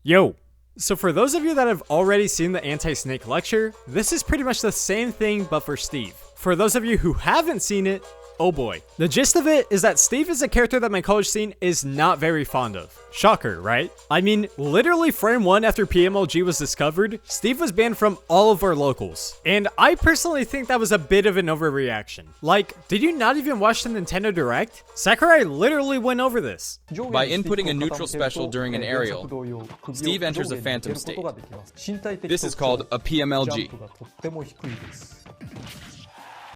Yo! So for those of you that have already seen the anti-snake lecture, this is pretty much the same thing but for Steve. For those of you who haven't seen it, oh boy. The gist of it is that Steve is a character that my college scene is not very fond of. Shocker, right? I mean, literally frame 1 after PMLG was discovered, Steve was banned from all of our locals. And I personally think that was a bit of an overreaction. Like, did you not even watch the Nintendo Direct? Sakurai literally went over this. By inputting a neutral special during an aerial, Steve enters a phantom state. This is called a PMLG.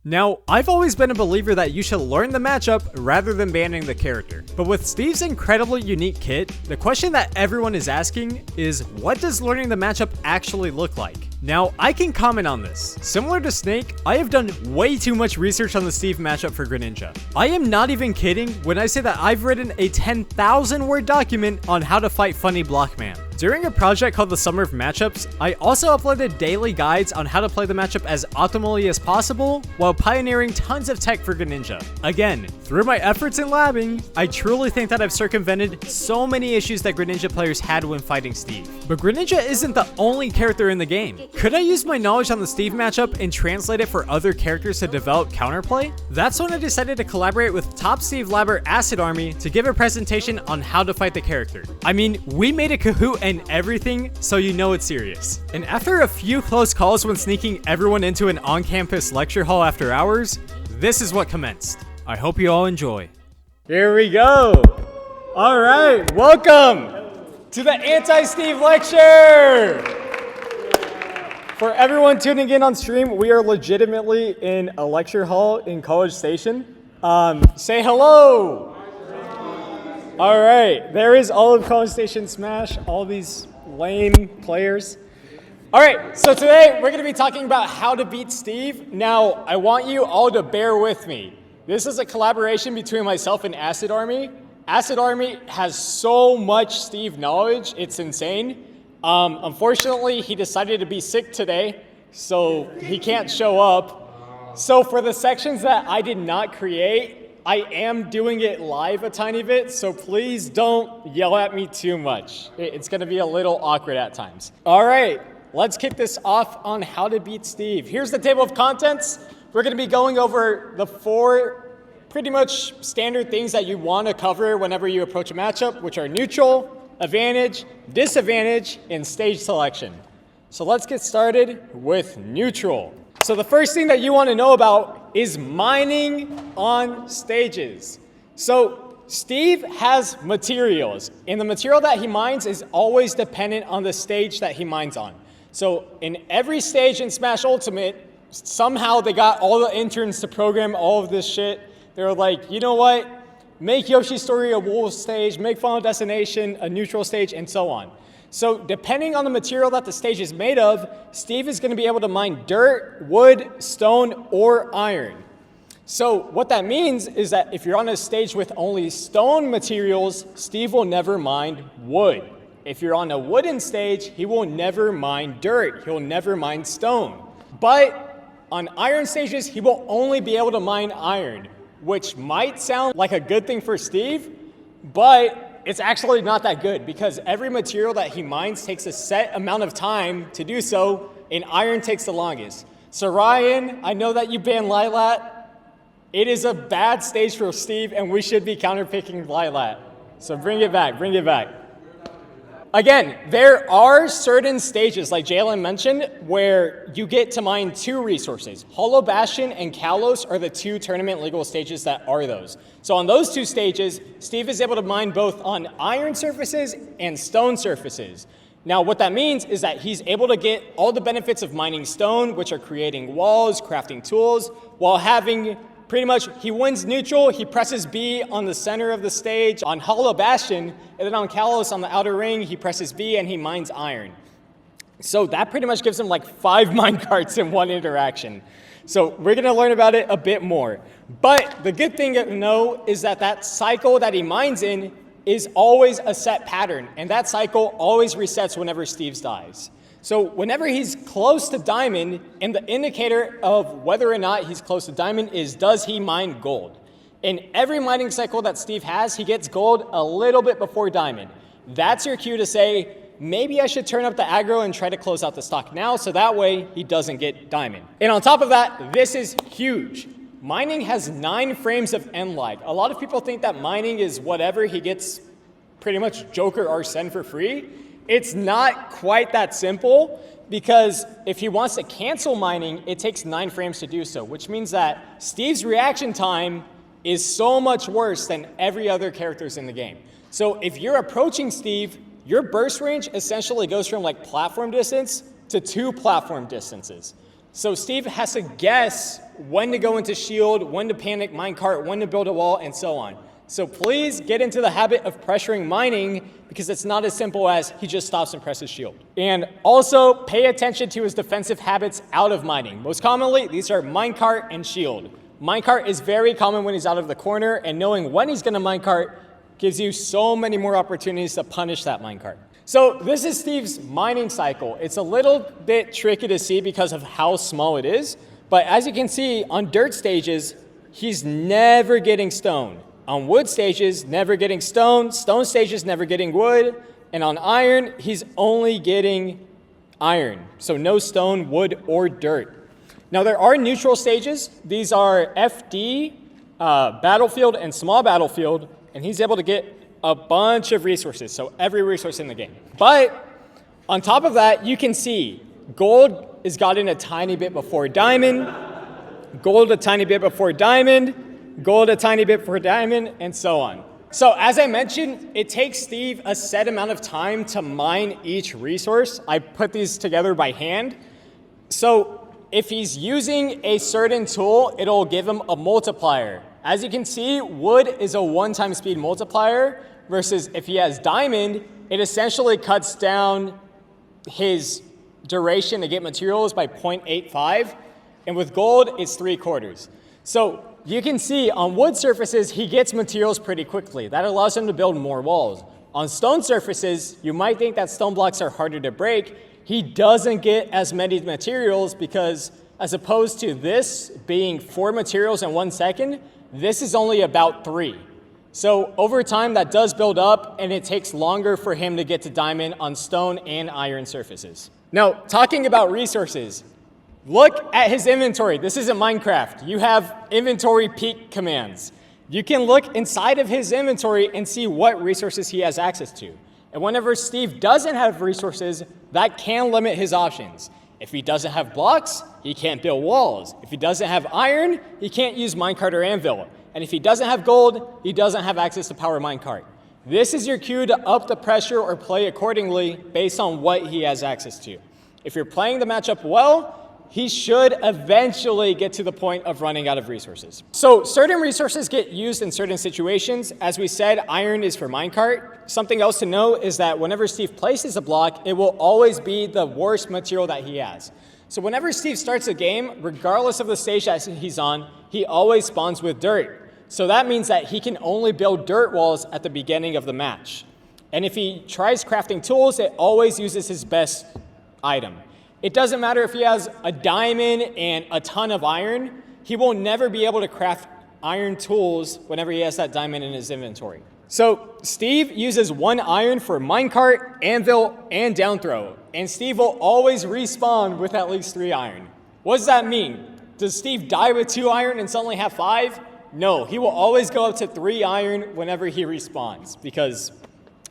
Now, I've always been a believer that you should learn the matchup rather than banning the character. But with Steve's incredibly unique kit, the question that everyone is asking is, what does learning the matchup actually look like? Now, I can comment on this. Similar to Snake, I have done way too much research on the Steve matchup for Greninja. I am not even kidding when I say that I've written a 10,000 word document on how to fight Funny Blockman. During a project called the Summer of Matchups, I also uploaded daily guides on how to play the matchup as optimally as possible while pioneering tons of tech for Greninja. Again, through my efforts in labbing, I truly think that I've circumvented so many issues that Greninja players had when fighting Steve. But Greninja isn't the only character in the game. Could I use my knowledge on the Steve matchup and translate it for other characters to develop counterplay? That's when I decided to collaborate with top Steve labber AcidArmy to give a presentation on how to fight the character. I mean, we made a Kahoot and everything, so you know it's serious. And after a few close calls when sneaking everyone into an on-campus lecture hall after hours, this is what commenced. I hope you all enjoy. Here we go. All right, welcome to the Anti-Steve lecture. For everyone tuning in on stream, we are legitimately in a lecture hall in College Station. Say hello. All right, there is all of College Station Smash, all these lame players. All right, so today we're gonna be talking about how to beat Steve. Now, I want you all to bear with me. This is a collaboration between myself and AcidArmy. AcidArmy has so much Steve knowledge, it's insane. Unfortunately, he decided to be sick today, so he can't show up. So for the sections that I did not create, I am doing it live a tiny bit, so please don't yell at me too much. It's gonna be a little awkward at times. All right, let's kick this off on how to beat Steve. Here's the table of contents. We're gonna be going over the 4 pretty much standard things that you wanna cover whenever you approach a matchup, which are neutral, advantage, disadvantage, and stage selection. So let's get started with neutral. So the first thing that you want to know about is mining on stages. So Steve has materials, and the material that he mines is always dependent on the stage that he mines on. So in every stage in Smash Ultimate, somehow they got all the interns to program all of this shit. They were like, you know what? Make Yoshi's Story a wool stage, make Final Destination a neutral stage, and so on. So depending on the material that the stage is made of, Steve is going to be able to mine dirt, wood, stone, or iron. So what that means is that if you're on a stage with only stone materials, Steve will never mine wood. If you're on a wooden stage, he will never mine dirt. He'll never mine stone. But on iron stages, he will only be able to mine iron, which might sound like a good thing for Steve, but it's actually not that good because every material that he mines takes a set amount of time to do so, and iron takes the longest. So Ryan, I know that you banned Lilat. It is a bad stage for Steve, and we should be counterpicking Lilat. So bring it back, bring it back. Again, there are certain stages, like Jalen mentioned, where you get to mine 2 resources. Hollow Bastion and Kalos are the 2 tournament legal stages that are those. So on those 2 stages, Steve is able to mine both on iron surfaces and stone surfaces. Now, what that means is that he's able to get all the benefits of mining stone, which are creating walls, crafting tools, while having pretty much, he wins neutral, he presses B on the center of the stage on Hollow Bastion, and then on Kalos on the outer ring, he presses B and he mines iron. So that pretty much gives him like 5 mine carts in one interaction. So we're gonna learn about it a bit more. But the good thing to know is that that cycle that he mines in is always a set pattern, and that cycle always resets whenever Steve dies. So whenever he's close to diamond, and the indicator of whether or not he's close to diamond is, does he mine gold? In every mining cycle that Steve has, he gets gold a little bit before diamond. That's your cue to say, maybe I should turn up the aggro and try to close out the stock now so that way he doesn't get diamond. And on top of that, this is huge. Mining has 9 frames of end lag. A lot of people think that mining is whatever, he gets pretty much Joker Arsene for free. It's not quite that simple, because if he wants to cancel mining, it takes 9 frames to do so, which means that Steve's reaction time is so much worse than every other characters in the game. So if you're approaching Steve, your burst range essentially goes from like platform distance to 2 platform distances. So Steve has to guess when to go into shield, when to panic minecart, when to build a wall, and so on. So please get into the habit of pressuring mining, because it's not as simple as he just stops and presses shield. And also pay attention to his defensive habits out of mining. Most commonly, these are minecart and shield. Minecart is very common when he's out of the corner, and knowing when he's gonna minecart gives you so many more opportunities to punish that minecart. So this is Steve's mining cycle. It's a little bit tricky to see because of how small it is, but as you can see, on dirt stages, he's never getting stone. On wood stages, never getting stone. Stone stages, never getting wood. And on iron, he's only getting iron. So no stone, wood, or dirt. Now there are neutral stages. These are FD, battlefield, and small battlefield. And he's able to get a bunch of resources, so every resource in the game. But on top of that, you can see gold is gotten a tiny bit before diamond, gold a tiny bit before diamond, gold a tiny bit before diamond, and so on. So as I mentioned, it takes Steve a set amount of time to mine each resource. I put these together by hand. So if he's using a certain tool, it'll give him a multiplier. As you can see, wood is a 1-time speed multiplier, versus if he has diamond, it essentially cuts down his duration to get materials by 0.85. And with gold, it's 3/4. So you can see on wood surfaces, he gets materials pretty quickly. That allows him to build more walls. On stone surfaces, you might think that stone blocks are harder to break. He doesn't get as many materials because as opposed to this being 4 materials in 1 second, this is only about 3. So over time, that does build up, and it takes longer for him to get to diamond on stone and iron surfaces. Now, talking about resources, look at his inventory. This isn't Minecraft. You have inventory peek commands. You can look inside of his inventory and see what resources he has access to. And whenever Steve doesn't have resources, that can limit his options. If he doesn't have blocks, he can't build walls. If he doesn't have iron, he can't use minecart or anvil. And if he doesn't have gold, he doesn't have access to power minecart. This is your cue to up the pressure or play accordingly based on what he has access to. If you're playing the matchup well, he should eventually get to the point of running out of resources. So certain resources get used in certain situations. As we said, iron is for minecart. Something else to know is that whenever Steve places a block, it will always be the worst material that he has. So whenever Steve starts a game, regardless of the stage that he's on, he always spawns with dirt. So that means that he can only build dirt walls at the beginning of the match. And if he tries crafting tools, it always uses his best item. It doesn't matter if he has a diamond and a ton of iron, he will never be able to craft iron tools whenever he has that diamond in his inventory. So Steve uses 1 iron for minecart, anvil, and down throw. And Steve will always respawn with at least 3 iron. What does that mean? Does Steve die with 2 iron and suddenly have 5? No, he will always go up to 3 iron whenever he respawns because,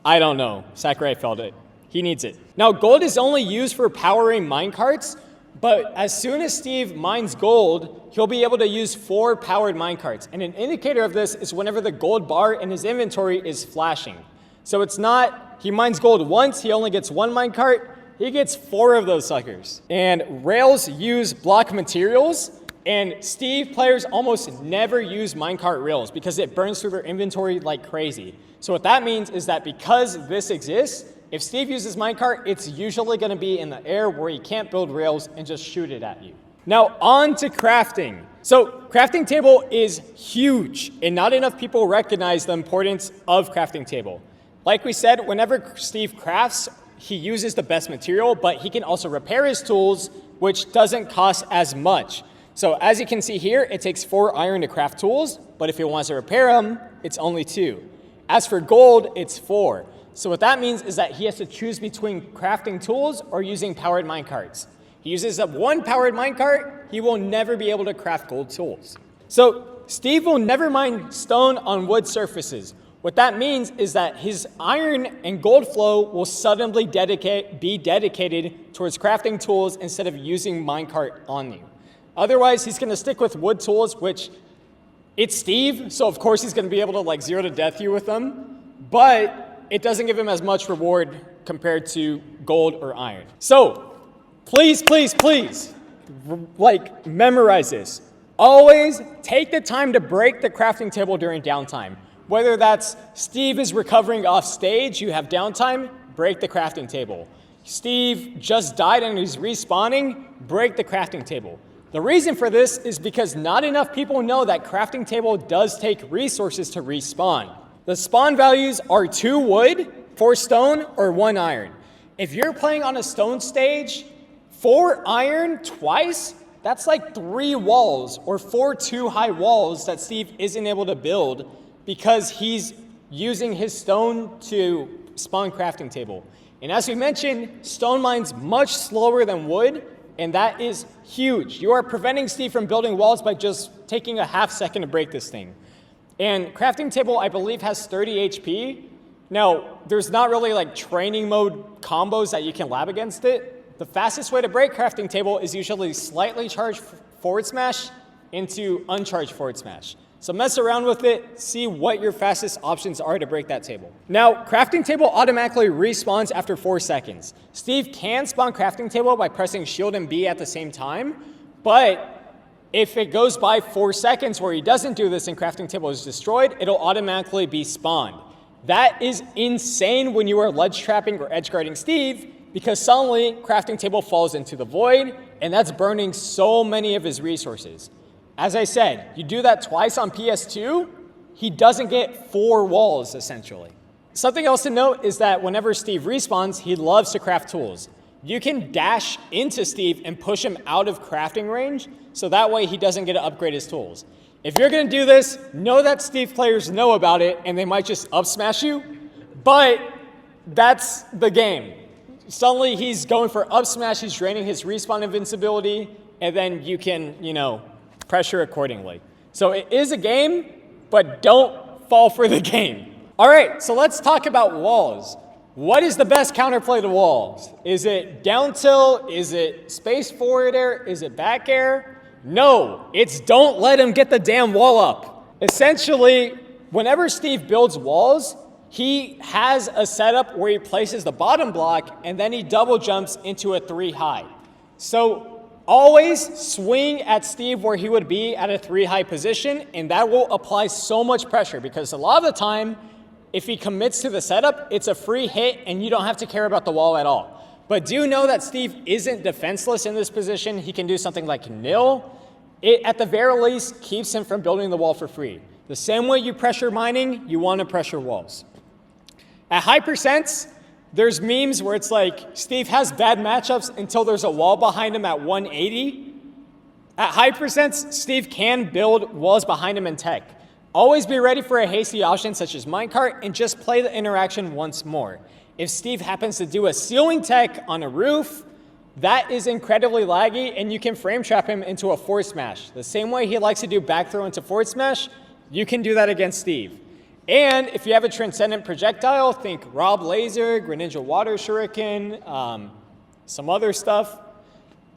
I don't know, Sakurai felt it. He needs it. Now, gold is only used for powering minecarts, but as soon as Steve mines gold, he'll be able to use 4 powered minecarts. And an indicator of this is whenever the gold bar in his inventory is flashing. So it's not, he mines gold once, he only gets 1 minecart, he gets 4 of those suckers. And rails use block materials, and Steve players almost never use minecart rails because it burns through their inventory like crazy. So what that means is that because this exists, if Steve uses minecart, it's usually going to be in the air where he can't build rails and just shoot it at you. Now on to crafting. So crafting table is huge, and not enough people recognize the importance of crafting table. Like we said, whenever Steve crafts, he uses the best material, but he can also repair his tools, which doesn't cost as much. So as you can see here, it takes 4 iron to craft tools, but if he wants to repair them, it's only 2. As for gold, it's 4. So what that means is that he has to choose between crafting tools or using powered minecarts. He uses up one powered minecart, he will never be able to craft gold tools. So Steve will never mine stone on wood surfaces. What that means is that his iron and gold flow will suddenly be dedicated towards crafting tools instead of using minecart on you. Otherwise, he's gonna stick with wood tools, which it's Steve, so of course he's gonna be able to like 0 to death you with them, but it doesn't give him as much reward compared to gold or iron. So please, please, please, like memorize this. Always take the time to break the crafting table during downtime. Whether that's Steve is recovering off stage, you have downtime, break the crafting table. Steve just died and he's respawning, break the crafting table. The reason for this is because not enough people know that crafting table does take resources to respawn. The spawn values are 2 wood, 4 stone, or 1 iron. If you're playing on a stone stage, 4 iron twice, that's like 3 walls or 4 too-high walls that Steve isn't able to build because he's using his stone to spawn crafting table. And as we mentioned, stone mine's much slower than wood, and that is huge. You are preventing Steve from building walls by just taking a half second to break this thing. And crafting table, I believe, has 30 HP. Now, there's not really like training mode combos that you can lab against it. The fastest way to break crafting table is usually slightly charged forward smash into uncharged forward smash. So mess around with it, see what your fastest options are to break that table. Now, crafting table automatically respawns after 4 seconds. Steve can spawn crafting table by pressing shield and B at the same time, but if it goes by 4 seconds where he doesn't do this and crafting table is destroyed, it'll automatically be spawned. That is insane when you are ledge trapping or edge guarding Steve, because suddenly crafting table falls into the void, and that's burning so many of his resources. As I said, you do that twice on PS2, he doesn't get 4 walls, essentially. Something else to note is that whenever Steve respawns, he loves to craft tools. You can dash into Steve and push him out of crafting range, so that way he doesn't get to upgrade his tools. If you're gonna do this, know that Steve players know about it, and they might just up smash you, but that's the game. Suddenly he's going for up smash, he's draining his respawn invincibility, and then you can, pressure accordingly. So it is a game, but don't fall for the game. All right, so let's talk about walls. What is the best counterplay to walls? Is it down tilt? Is it space forward air? Is it back air? No, it's don't let him get the damn wall up. Essentially, whenever Steve builds walls, he has a setup where he places the bottom block and then he double jumps into a 3 high. So always swing at Steve where he would be at a 3 high position, and that will apply so much pressure because a lot of the time, if he commits to the setup, it's a free hit and you don't have to care about the wall at all. But do know that Steve isn't defenseless in this position. He can do something like nil. It, at the very least, keeps him from building the wall for free. The same way you pressure mining, you want to pressure walls. At high percents, there's memes where it's like Steve has bad matchups until there's a wall behind him at 180. At high percents, Steve can build walls behind him in tech. Always be ready for a hasty option such as minecart and just play the interaction once more. If Steve happens to do a ceiling tech on a roof, that is incredibly laggy and you can frame trap him into a forward smash. The same way he likes to do back throw into forward smash, you can do that against Steve. And if you have a transcendent projectile, think Rob Laser, Greninja Water Shuriken, some other stuff,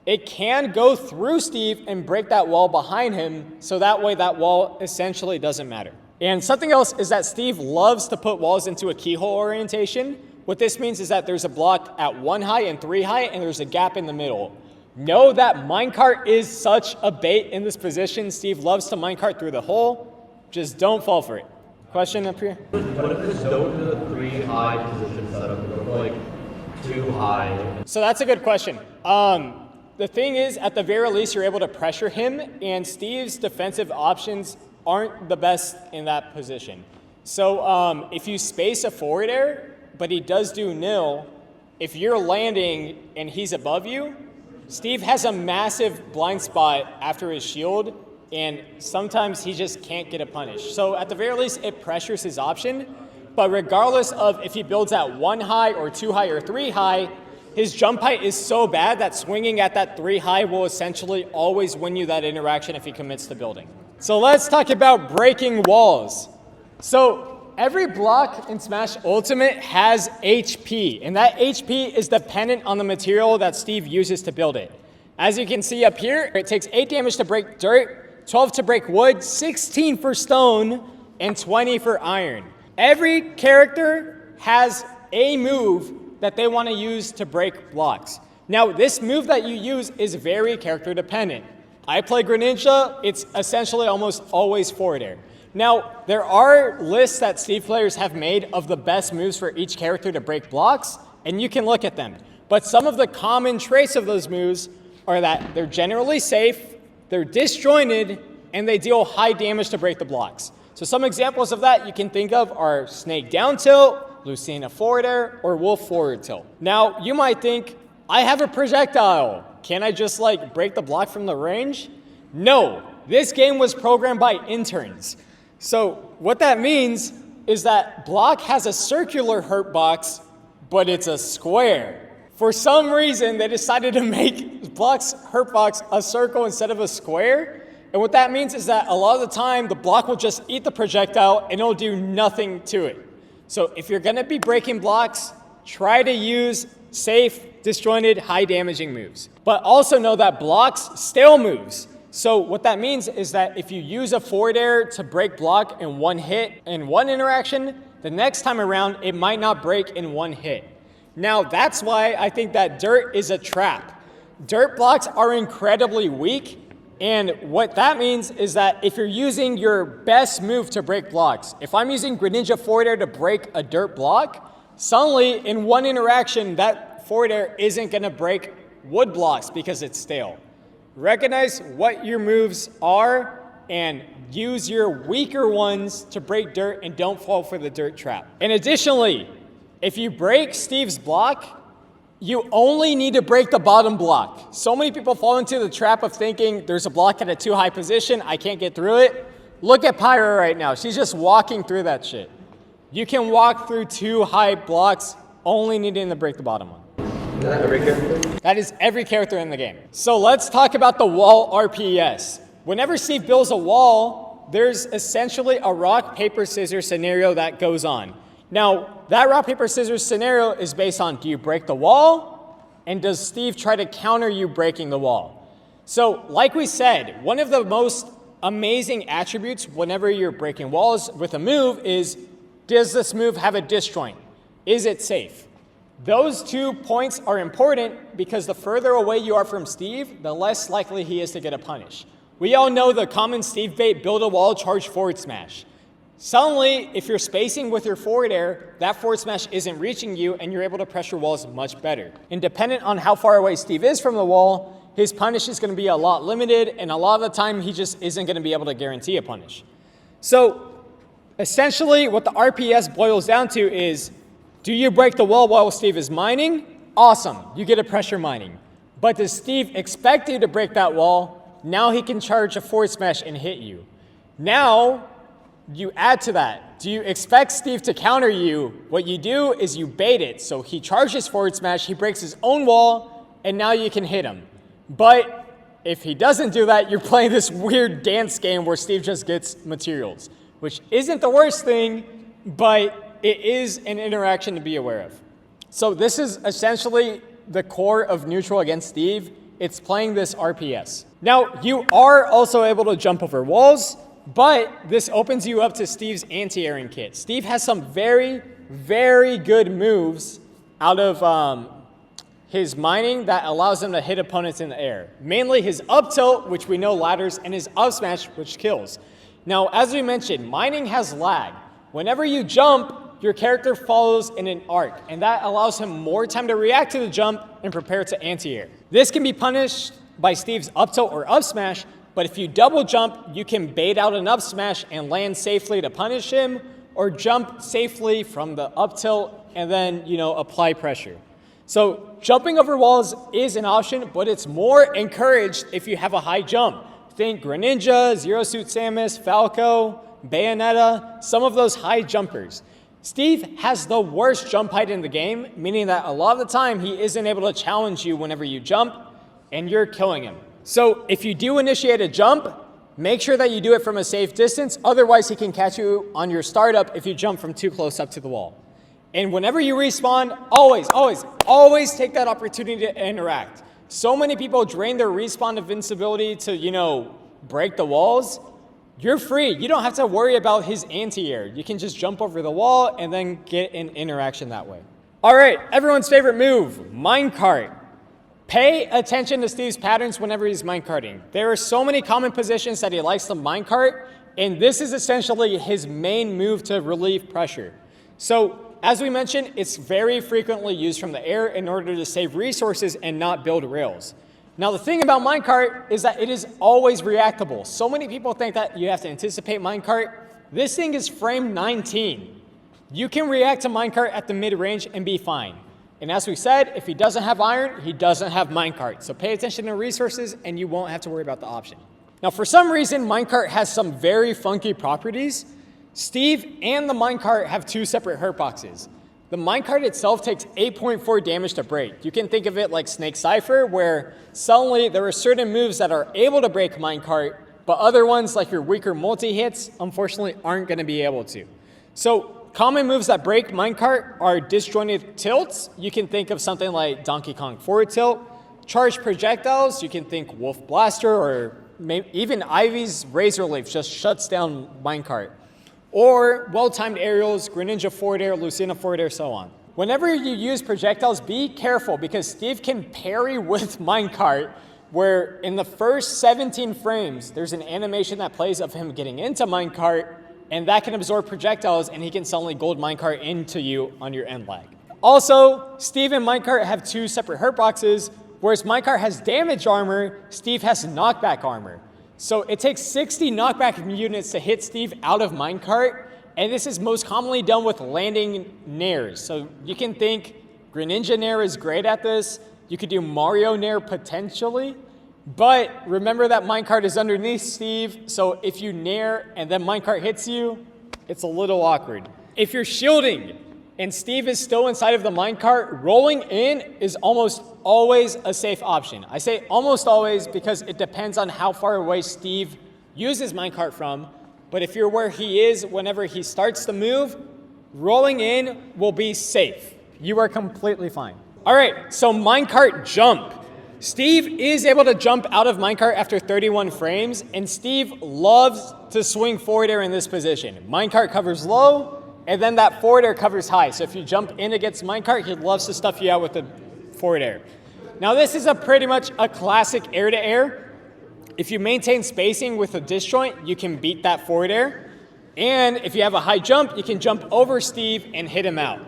it can go through Steve and break that wall behind him, so that way that wall essentially doesn't matter. And something else is that Steve loves to put walls into a keyhole orientation. What this means is that there's a block at 1 high and 3 high, and there's a gap in the middle. Know that minecart is such a bait in this position. Steve loves to minecart through the hole. Just don't fall for it. Question up here? What if it's don't do the 3 high position setup, or like 2 high? So that's a good question. The thing is, at the very least, you're able to pressure him, and Steve's defensive options aren't the best in that position. So if you space a forward air, but he does do nil, if you're landing and he's above you, Steve has a massive blind spot after his shield, and sometimes he just can't get a punish. So at the very least, it pressures his option. But regardless of if he builds at 1 high or 2 high or 3 high, his jump height is so bad that swinging at that 3 high will essentially always win you that interaction if he commits to building. So let's talk about breaking walls. So every block in Smash Ultimate has HP, and that HP is dependent on the material that Steve uses to build it. As you can see up here, it takes 8 damage to break dirt, 12 to break wood, 16 for stone, and 20 for iron. Every character has a move that they want to use to break blocks. Now, this move that you use is very character dependent. I play Greninja, it's essentially almost always forward air. Now, there are lists that Steve players have made of the best moves for each character to break blocks, and you can look at them. But some of the common traits of those moves are that they're generally safe, they're disjointed, and they deal high damage to break the blocks. So some examples of that you can think of are Snake down tilt, Lucina forward air, or Wolf forward tilt. Now, you might think, I have a projectile. Can I just like break the block from the range? No, this game was programmed by interns. So what that means is that block has a circular hurt box, but it's a square. For some reason, they decided to make block's hurt box a circle instead of a square. And what that means is that a lot of the time, the block will just eat the projectile and it'll do nothing to it. So if you're gonna be breaking blocks, try to use safe, disjointed, high damaging moves. But also know that blocks stale moves. So what that means is that if you use a forward air to break block in one hit, in one interaction, the next time around, it might not break in one hit. Now, that's why I think that dirt is a trap. Dirt blocks are incredibly weak, and what that means is that if you're using your best move to break blocks, if I'm using Greninja forward air to break a dirt block, suddenly in one interaction, that forward air isn't gonna break wood blocks because it's stale. Recognize what your moves are and use your weaker ones to break dirt and don't fall for the dirt trap. And additionally, if you break Steve's block, you only need to break the bottom block. So many people fall into the trap of thinking there's a block at a too high position, I can't get through it. Look at Pyra right now, she's just walking through that shit. You can walk through 2 high blocks, only needing to break the bottom one. Is that every character? That is every character in the game. So let's talk about the wall RPS. Whenever Steve builds a wall, there's essentially a rock, paper, scissors scenario that goes on. Now, that rock, paper, scissors scenario is based on, do you break the wall? And does Steve try to counter you breaking the wall? So, like we said, one of the most amazing attributes whenever you're breaking walls with a move is, does this move have a disjoint? Is it safe? Those 2 points are important because the further away you are from Steve, the less likely he is to get a punish. We all know the common Steve bait, build a wall, charge forward smash. Suddenly, if you're spacing with your forward air, that forward smash isn't reaching you and you're able to pressure walls much better. And dependent on how far away Steve is from the wall, his punish is going to be a lot limited, and a lot of the time he just isn't going to be able to guarantee a punish. So essentially what the RPS boils down to is, do you break the wall while Steve is mining? Awesome, you get a pressure mining. But does Steve expect you to break that wall? Now he can charge a forward smash and hit you. Now, you add to that. Do you expect Steve to counter you? What you do is you bait it. So he charges forward smash, he breaks his own wall, and now you can hit him. But if he doesn't do that, you're playing this weird dance game where Steve just gets materials, which isn't the worst thing, but it is an interaction to be aware of. So this is essentially the core of neutral against Steve. It's playing this RPS. Now, you are also able to jump over walls, but this opens you up to Steve's anti-airing kit. Steve has some very, very good moves out of his mining that allows him to hit opponents in the air. Mainly his up tilt, which we know ladders, and his up smash, which kills. Now, as we mentioned, mining has lag. Whenever you jump, your character follows in an arc, and that allows him more time to react to the jump and prepare to anti-air. This can be punished by Steve's up tilt or up smash, but if you double jump, you can bait out an up smash and land safely to punish him, or jump safely from the up tilt and then, apply pressure. So jumping over walls is an option, but it's more encouraged if you have a high jump. Think Greninja, Zero Suit Samus, Falco, Bayonetta, some of those high jumpers. Steve has the worst jump height in the game, meaning that a lot of the time he isn't able to challenge you whenever you jump, and you're killing him. So if you do initiate a jump, make sure that you do it from a safe distance, otherwise he can catch you on your startup if you jump from too close up to the wall. And whenever you respawn, always take that opportunity to interact. So many people drain their respawn invincibility to, break the walls. You're free. You don't have to worry about his anti-air. You can just jump over the wall and then get an interaction that way. All right, everyone's favorite move, minecart. Pay attention to Steve's patterns whenever he's minecarting. There are so many common positions that he likes to minecart, and this is essentially his main move to relieve pressure. So, as we mentioned, it's very frequently used from the air in order to save resources and not build rails. Now, the thing about minecart is that it is always reactable. So many people think that you have to anticipate minecart. This thing is frame 19. You can react to minecart at the mid-range and be fine. And as we said, if he doesn't have iron, he doesn't have minecart. So pay attention to resources and you won't have to worry about the option. Now, for some reason, minecart has some very funky properties. Steve and the minecart have two separate hurt boxes. The minecart itself takes 8.4 damage to break. You can think of it like Snake Cypher, where suddenly there are certain moves that are able to break minecart, but other ones like your weaker multi-hits, unfortunately, aren't going to be able to. So common moves that break minecart are disjointed tilts. You can think of something like Donkey Kong forward tilt. Charged projectiles, you can think Wolf Blaster, or even Ivy's Razor Leaf just shuts down minecart. Or well-timed aerials, Greninja forward air, Lucina forward air, so on. Whenever you use projectiles, be careful because Steve can parry with minecart, where in the first 17 frames, there's an animation that plays of him getting into minecart, and that can absorb projectiles, and he can suddenly gold minecart into you on your end lag. Also, Steve and minecart have two separate hurt boxes, whereas minecart has damage armor, Steve has knockback armor. So it takes 60 knockback units to hit Steve out of minecart, and this is most commonly done with landing nairs. So you can think Greninja Nair is great at this. You could do Mario Nair potentially, but remember that minecart is underneath Steve, so if you nair and then minecart hits you, it's a little awkward. If you're shielding and Steve is still inside of the minecart, rolling in is almost always a safe option. I say almost always because it depends on how far away Steve uses minecart from, but if you're where he is whenever he starts the move, rolling in will be safe. You are completely fine. All right, so minecart jump. Steve is able to jump out of minecart after 31 frames, and Steve loves to swing forward air in this position. Minecart covers low, and then that forward air covers high. So if you jump in against minecart, he loves to stuff you out with the forward air. Now this is pretty much a classic air to air. If you maintain spacing with a disjoint, you can beat that forward air. And if you have a high jump, you can jump over Steve and hit him out.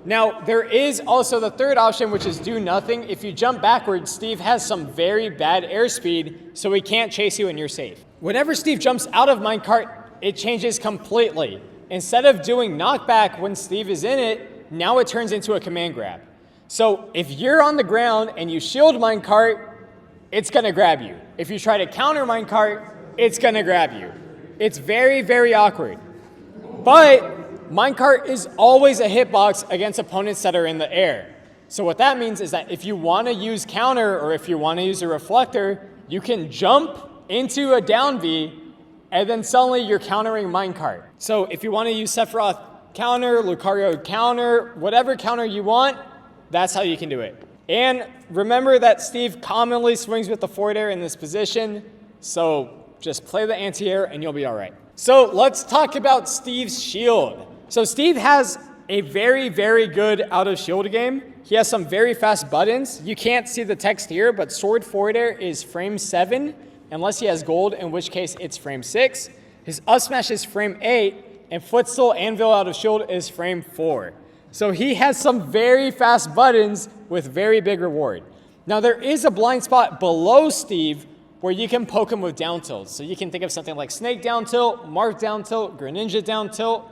Now there is also the third option, which is do nothing. If you jump backwards, Steve has some very bad airspeed, so he can't chase you and you're safe. Whenever Steve jumps out of minecart, it changes completely. Instead of doing knockback when Steve is in it, now it turns into a command grab. So if you're on the ground and you shield minecart, it's gonna grab you. If you try to counter minecart, it's gonna grab you. It's very, very awkward. But minecart is always a hitbox against opponents that are in the air. So what that means is that if you wanna use counter or if you wanna use a reflector, you can jump into a down V and then suddenly you're countering minecart. So if you want to use Sephiroth counter, Lucario counter, whatever counter you want, that's how you can do it. And remember that Steve commonly swings with the forward air in this position, so just play the anti-air and you'll be all right. So let's talk about Steve's shield. So Steve has a very, very good out of shield game. He has some very fast buttons. You can't see the text here, but sword forward air is frame 7. Unless he has gold, in which case it's frame 6. His up smash is frame 8, and footstool anvil out of shield is frame 4. So he has some very fast buttons with very big reward. Now there is a blind spot below Steve where you can poke him with down tilts. So you can think of something like Snake down tilt, Mark down tilt, Greninja down tilt.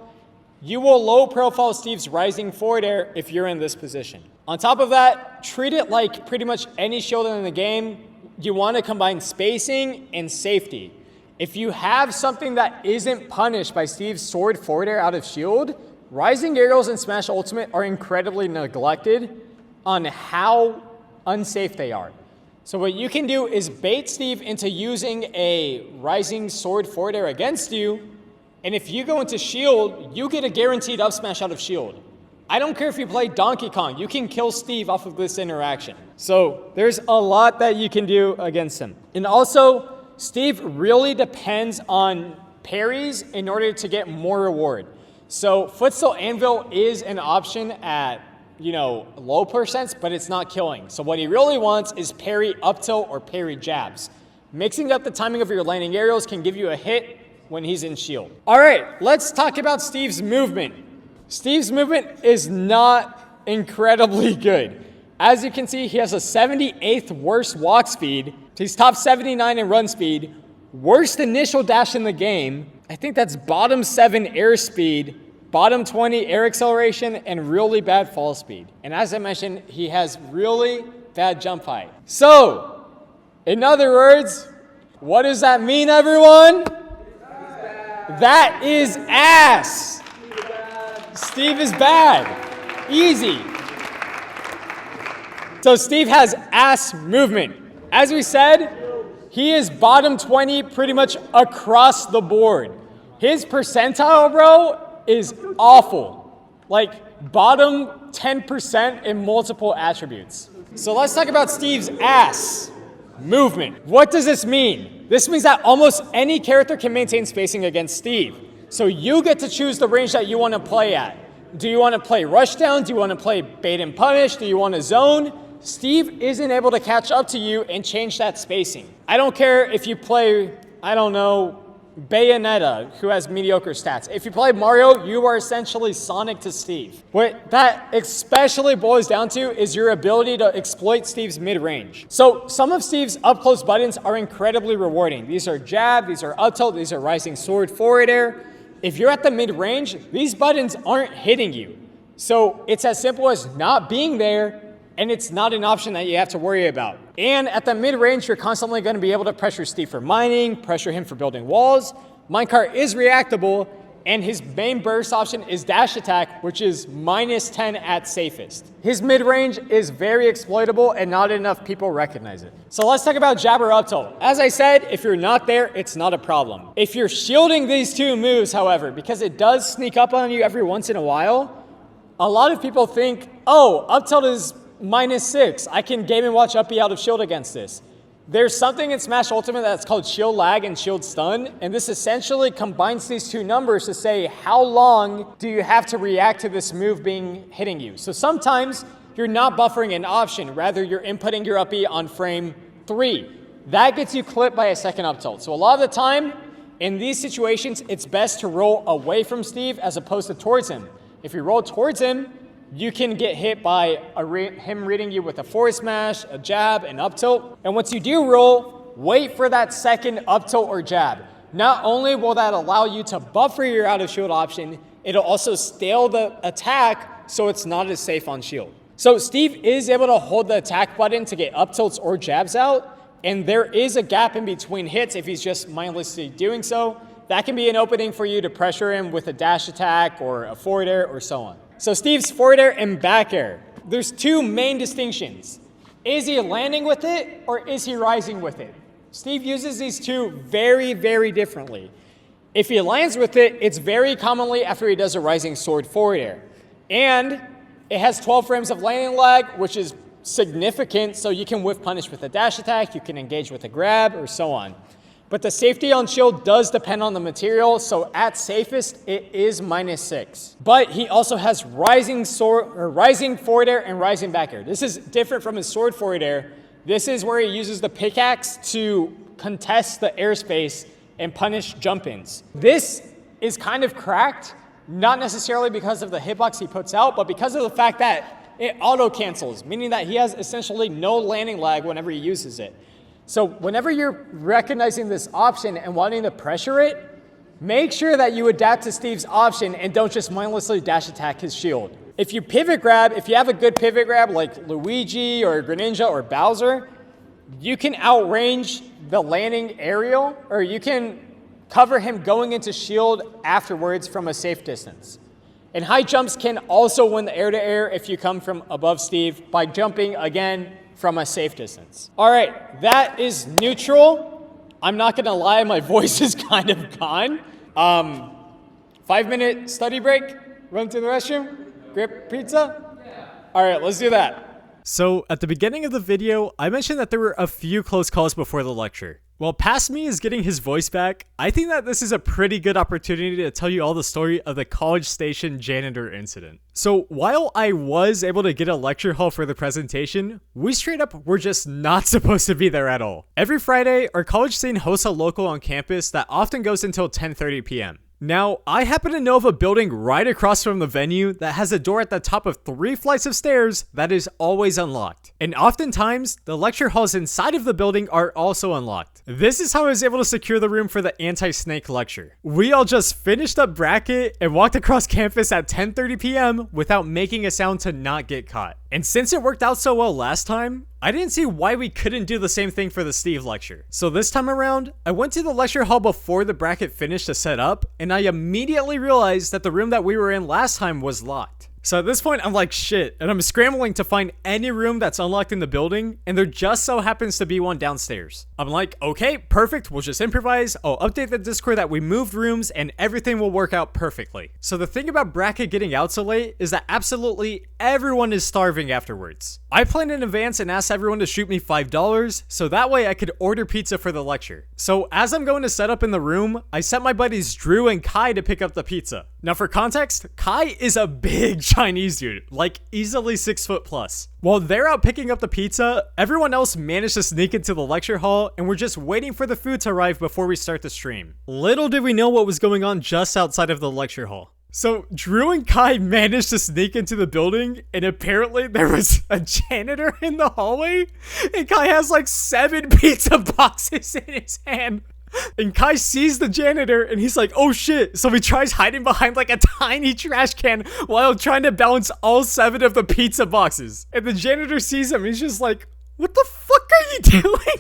You will low profile Steve's rising forward air if you're in this position. On top of that, treat it like pretty much any shield in the game. You want to combine spacing and safety. If you have something that isn't punished by Steve's sword forward air out of shield, rising aerials in Smash Ultimate are incredibly neglected on how unsafe they are. So what you can do is bait Steve into using a rising sword forward air against you, and if you go into shield, you get a guaranteed up smash out of shield. I don't care if you play Donkey Kong, you can kill Steve off of this interaction. So there's a lot that you can do against him. And also, Steve really depends on parries in order to get more reward. So Footstool Anvil is an option at low percents, but it's not killing. So what he really wants is parry up tilt or parry jabs. Mixing up the timing of your landing aerials can give you a hit when he's in shield. All right, let's talk about Steve's movement. Steve's movement is not incredibly good. As you can see, he has a 78th worst walk speed. He's top 79 in run speed, worst initial dash in the game. I think that's bottom 7 air speed, bottom 20 air acceleration, and really bad fall speed. And as I mentioned, he has really bad jump height. So, in other words, what does that mean, everyone? That is ass. Steve is bad. Easy. So Steve has ass movement. As we said, he is bottom 20 pretty much across the board. His percentile, bro, is awful. Like bottom 10% in multiple attributes. So let's talk about Steve's ass movement. What does this mean? This means that almost any character can maintain spacing against Steve. So you get to choose the range that you want to play at. Do you want to play rushdown? Do you want to play bait and punish? Do you want to zone? Steve isn't able to catch up to you and change that spacing. I don't care if you play, Bayonetta, who has mediocre stats. If you play Mario, you are essentially Sonic to Steve. What that especially boils down to is your ability to exploit Steve's mid-range. So some of Steve's up-close buttons are incredibly rewarding. These are jab, these are up tilt, these are rising sword forward air. If you're at the mid-range, these buttons aren't hitting you. So it's as simple as not being there, and it's not an option that you have to worry about. And at the mid-range, you're constantly going to be able to pressure Steve for mining, pressure him for building walls. Minecart is reactable, and his main burst option is dash attack, which is -10 at safest. His mid-range is very exploitable, and not enough people recognize it. So let's talk about jab or up tilt. As I said, if you're not there, it's not a problem. If you're shielding these two moves, however, because it does sneak up on you every once in a while, a lot of people think, oh, up tilt is -6. I can game and watch up B out of shield against this. There's something in Smash Ultimate that's called shield lag and shield stun, and this essentially combines these two numbers to say how long do you have to react to this move hitting you. So sometimes you're not buffering an option, rather you're inputting your up B on frame 3. That gets you clipped by a second up tilt. So a lot of the time, in these situations, it's best to roll away from Steve as opposed to towards him. If you roll towards him, you can get hit by him reading you with a forward smash, a jab, and up tilt. And once you do roll, wait for that second up tilt or jab. Not only will that allow you to buffer your out of shield option, it'll also stale the attack so it's not as safe on shield. So Steve is able to hold the attack button to get up tilts or jabs out, and there is a gap in between hits if he's just mindlessly doing so. That can be an opening for you to pressure him with a dash attack or a forward air or so on. So Steve's forward air and back air. There's two main distinctions. Is he landing with it or is he rising with it? Steve uses these two very, very differently. If he lands with it, it's very commonly after he does a rising sword forward air. And it has 12 frames of landing lag, which is significant, so you can whiff punish with a dash attack, you can engage with a grab, or so on. But the safety on shield does depend on the material, so at safest, it is -6. But he also has rising forward air and rising back air. This is different from his sword forward air. This is where he uses the pickaxe to contest the airspace and punish jump-ins. This is kind of cracked, not necessarily because of the hitbox he puts out, but because of the fact that it auto-cancels, meaning that he has essentially no landing lag whenever he uses it. So whenever you're recognizing this option and wanting to pressure it, make sure that you adapt to Steve's option and don't just mindlessly dash attack his shield. If you pivot grab, if you have a good pivot grab like Luigi or Greninja or Bowser, you can outrange the landing aerial, or you can cover him going into shield afterwards from a safe distance. And high jumps can also win the air-to-air if you come from above Steve by jumping, again, from a safe distance. All right, that is neutral. I'm not gonna lie, my voice is kind of gone. 5-minute study break, run to the restroom, grab pizza. All right, let's do that. So at the beginning of the video, I mentioned that there were a few close calls before the lecture. While past me is getting his voice back, I think that this is a pretty good opportunity to tell you all the story of the College Station janitor incident. So while I was able to get a lecture hall for the presentation, we straight up were just not supposed to be there at all. Every Friday, our college scene hosts a local on campus that often goes until 10:30 p.m. Now, I happen to know of a building right across from the venue that has a door at the top of 3 flights of stairs that is always unlocked. And oftentimes, the lecture halls inside of the building are also unlocked. This is how I was able to secure the room for the anti-snake lecture. We all just finished up bracket and walked across campus at 10:30 p.m. without making a sound to not get caught. And since it worked out so well last time, I didn't see why we couldn't do the same thing for the Steve lecture. So this time around, I went to the lecture hall before the bracket finished to set up, and I immediately realized that the room that we were in last time was locked. So at this point, I'm like, shit, and I'm scrambling to find any room that's unlocked in the building, and there just so happens to be one downstairs. I'm like, okay, perfect, we'll just improvise, I'll update the Discord that we moved rooms, and everything will work out perfectly. So the thing about bracket getting out so late is that absolutely everyone is starving afterwards. I planned in advance and asked everyone to shoot me $5, so that way I could order pizza for the lecture. So as I'm going to set up in the room, I sent my buddies Drew and Kai to pick up the pizza. Now for context, Kai is a big Chinese dude, like easily 6 foot plus. While they're out picking up the pizza, everyone else managed to sneak into the lecture hall and we're just waiting for the food to arrive before we start the stream. Little did we know what was going on just outside of the lecture hall. So Drew and Kai managed to sneak into the building and apparently there was a janitor in the hallway and Kai has like 7 pizza boxes in his hand. And Kai sees the janitor and he's like, oh shit. So he tries hiding behind like a tiny trash can while trying to balance all 7 of the pizza boxes. And the janitor sees him and he's just like, what the fuck are you doing?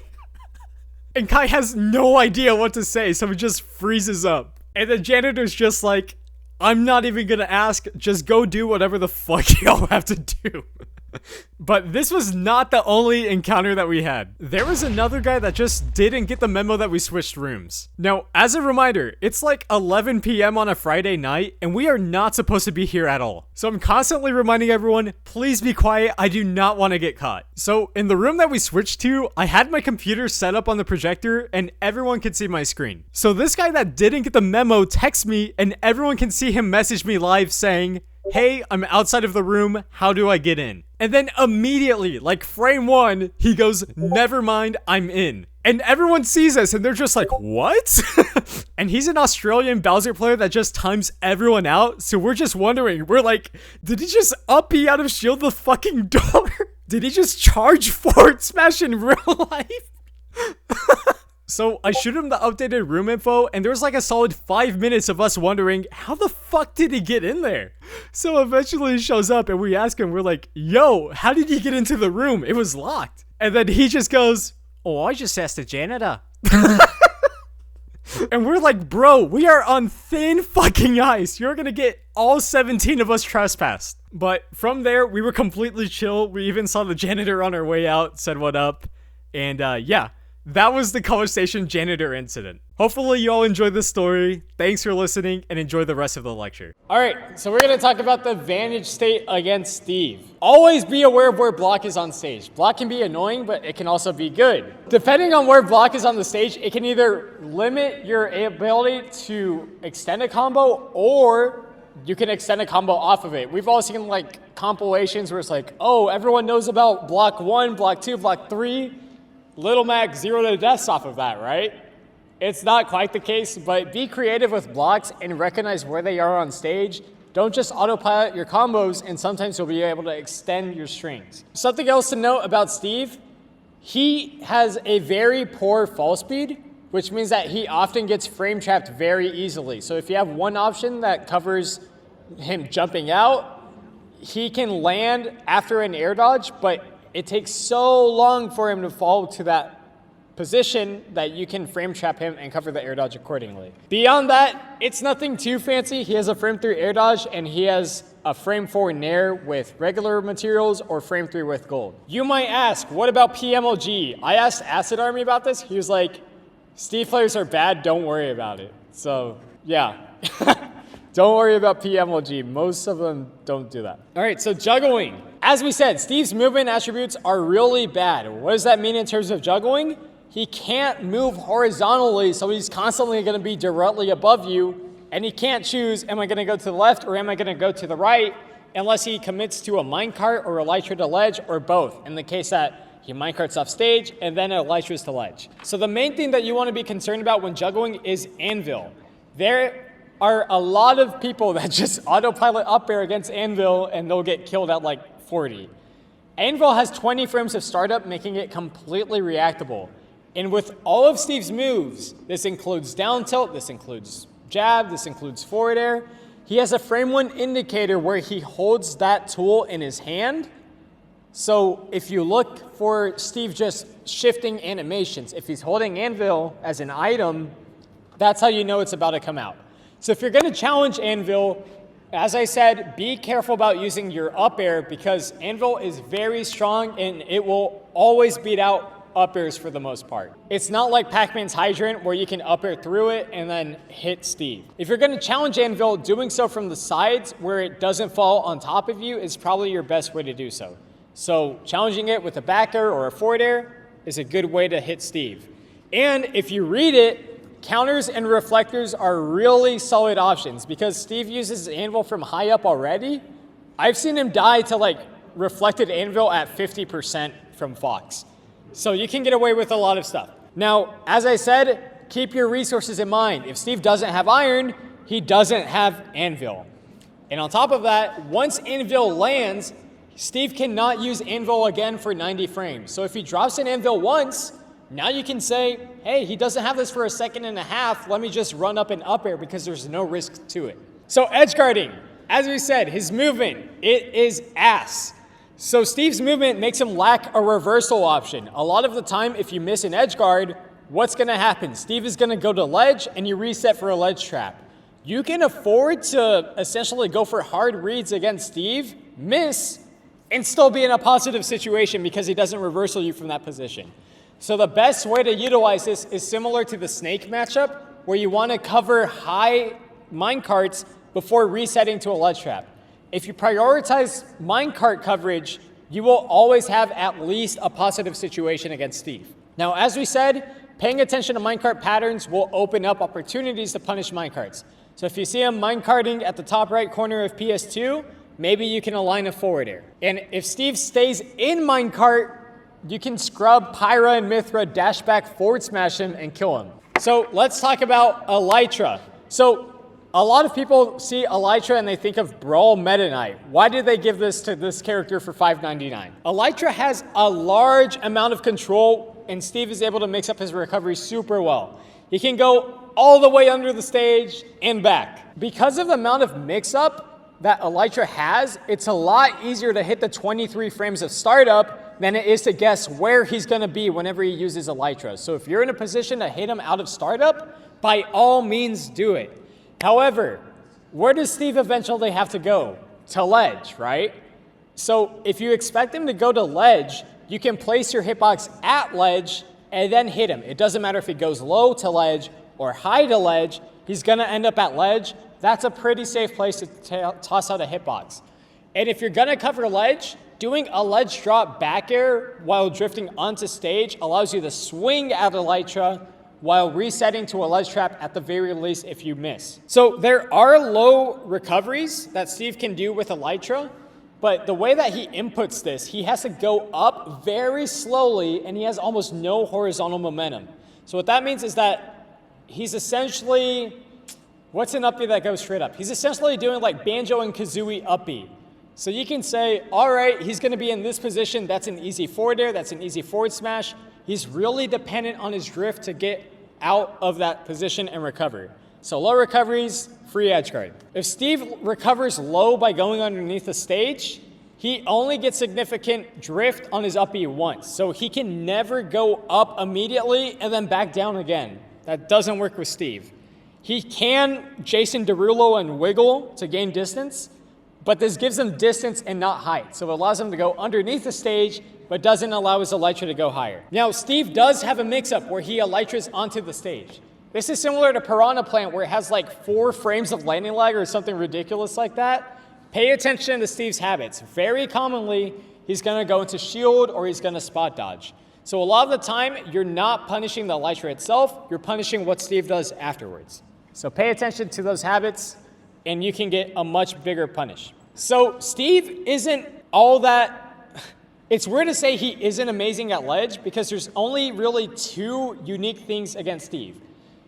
And Kai has no idea what to say, so he just freezes up. And the janitor's just like, I'm not even gonna ask, just go do whatever the fuck y'all have to do. But this was not the only encounter that we had. There was another guy that just didn't get the memo that we switched rooms. Now, as a reminder, it's like 11 p.m. on a Friday night, and we are not supposed to be here at all. So I'm constantly reminding everyone, please be quiet, I do not want to get caught. So in the room that we switched to, I had my computer set up on the projector, and everyone could see my screen. So this guy that didn't get the memo texts me, and everyone can see him message me live saying, hey, I'm outside of the room, how do I get in? And then immediately, like frame 1, he goes, never mind, I'm in. And everyone sees us and they're just like, what? And he's an Australian Bowser player that just times everyone out. So we're just wondering, we're like, did he just up B out of shield the fucking door? Did he just charge forward smash in real life? So I shoot him the updated room info and there was like a solid 5 minutes of us wondering, how the fuck did he get in there? So eventually he shows up and we ask him, we're like, yo, how did you get into the room? It was locked. And then he just goes, oh, I just asked the janitor. And we're like, bro, we are on thin fucking ice. You're gonna get all 17 of us trespassed. But from there, we were completely chill. We even saw the janitor on our way out, said what up. And yeah. That was the College Station janitor incident. Hopefully you all enjoyed this story. Thanks for listening and enjoy the rest of the lecture. All right, so we're gonna talk about the Vantage State against Steve. Always be aware of where block is on stage. Block can be annoying, but it can also be good. Depending on where block is on the stage, it can either limit your ability to extend a combo or you can extend a combo off of it. We've all seen like compilations where it's like, oh, everyone knows about block 1, block 2, block 3. Little Mac 0 to deaths off of that, right? It's not quite the case, but be creative with blocks and recognize where they are on stage. Don't just autopilot your combos, and sometimes you'll be able to extend your strings. Something else to note about Steve, he has a very poor fall speed, which means that he often gets frame trapped very easily. So if you have one option that covers him jumping out, he can land after an air dodge, but it takes so long for him to fall to that position that you can frame trap him and cover the air dodge accordingly. Beyond that, it's nothing too fancy. He has a frame 3 air dodge and he has a frame 4 nair with regular materials or frame 3 with gold. You might ask, what about PMLG? I asked AcidArmy about this. He was like, Steve players are bad, don't worry about it. So yeah, don't worry about PMLG. Most of them don't do that. All right, so juggling. As we said, Steve's movement attributes are really bad. What does that mean in terms of juggling? He can't move horizontally, so he's constantly going to be directly above you, and he can't choose, am I going to go to the left or am I going to go to the right, unless he commits to a minecart or elytra to ledge, or both, in the case that he minecarts off stage and then elytras to ledge. So the main thing that you want to be concerned about when juggling is anvil. There are a lot of people that just autopilot up air against anvil and they'll get killed at like 40. Anvil has 20 frames of startup, making it completely reactable. And with all of Steve's moves, this includes down tilt, this includes jab, this includes forward air, he has a frame 1 indicator where he holds that tool in his hand. So if you look for Steve just shifting animations, if he's holding anvil as an item, that's how you know it's about to come out. So if you're going to challenge anvil, as I said, be careful about using your up air because anvil is very strong and it will always beat out up airs for the most part. It's not like Pac-Man's hydrant where you can up air through it and then hit Steve. If you're going to challenge anvil, doing so from the sides where it doesn't fall on top of you is probably your best way to do so. So challenging it with a back air or a forward air is a good way to hit Steve. And if you read it, counters and reflectors are really solid options because Steve uses anvil from high up already. I've seen him die to like reflected anvil at 50% from Fox. So you can get away with a lot of stuff. Now, as I said, keep your resources in mind. If Steve doesn't have iron, he doesn't have anvil. And on top of that, once anvil lands, Steve cannot use anvil again for 90 frames. So if he drops an anvil once, now you can say, hey, he doesn't have this for a second and a half. Let me just run up and up air because there's no risk to it. So edge guarding, as we said, his movement, it is ass. So Steve's movement makes him lack a reversal option. A lot of the time, if you miss an edge guard, what's going to happen? Steve is going to go to ledge and you reset for a ledge trap. You can afford to essentially go for hard reads against Steve, miss, and still be in a positive situation because he doesn't reversal you from that position. So the best way to utilize this is similar to the snake matchup, where you want to cover high minecarts before resetting to a ledge trap. If you prioritize minecart coverage, you will always have at least a positive situation against Steve. Now, as we said, paying attention to minecart patterns will open up opportunities to punish minecarts. So if you see him minecarting at the top right corner of PS2, maybe you can align a forward air. And if Steve stays in minecart, you can scrub Pyra and Mithra, dash back, forward smash him, and kill him. So let's talk about elytra. So a lot of people see elytra and they think of Brawl Meta Knight. Why did they give this to this character for $5.99? Elytra has a large amount of control and Steve is able to mix up his recovery super well. He can go all the way under the stage and back. Because of the amount of mix-up that elytra has, it's a lot easier to hit the 23 frames of startup than it is to guess where he's going to be whenever he uses elytra. So if you're in a position to hit him out of startup, by all means do it. However, where does Steve eventually have to go? To ledge, right? So if you expect him to go to ledge, you can place your hitbox at ledge and then hit him. It doesn't matter if he goes low to ledge or high to ledge, he's going to end up at ledge. That's a pretty safe place to toss out a hitbox. And if you're going to cover ledge, doing a ledge drop back air while drifting onto stage allows you to swing at elytra while resetting to a ledge trap at the very least if you miss. So there are low recoveries that Steve can do with elytra, but the way that he inputs this, he has to go up very slowly and he has almost no horizontal momentum. So what that means is that he's essentially, what's an uppie that goes straight up? He's essentially doing like Banjo and Kazooie uppie. So you can say, all right, he's going to be in this position. That's an easy forward air. That's an easy forward smash. He's really dependent on his drift to get out of that position and recover. So low recoveries, free edge guard. If Steve recovers low by going underneath the stage, he only gets significant drift on his up B once. So he can never go up immediately and then back down again. That doesn't work with Steve. He can Jason Derulo and wiggle to gain distance, but this gives him distance and not height. So it allows him to go underneath the stage, but doesn't allow his elytra to go higher. Now, Steve does have a mix-up where he elytras onto the stage. This is similar to Piranha Plant, where it has like 4 frames of landing lag or something ridiculous like that. Pay attention to Steve's habits. Very commonly, he's gonna go into shield or he's gonna spot dodge. So a lot of the time, you're not punishing the elytra itself, you're punishing what Steve does afterwards. So pay attention to those habits, and you can get a much bigger punish. So Steve isn't all that, it's weird to say he isn't amazing at ledge because there's only really 2 unique things against Steve.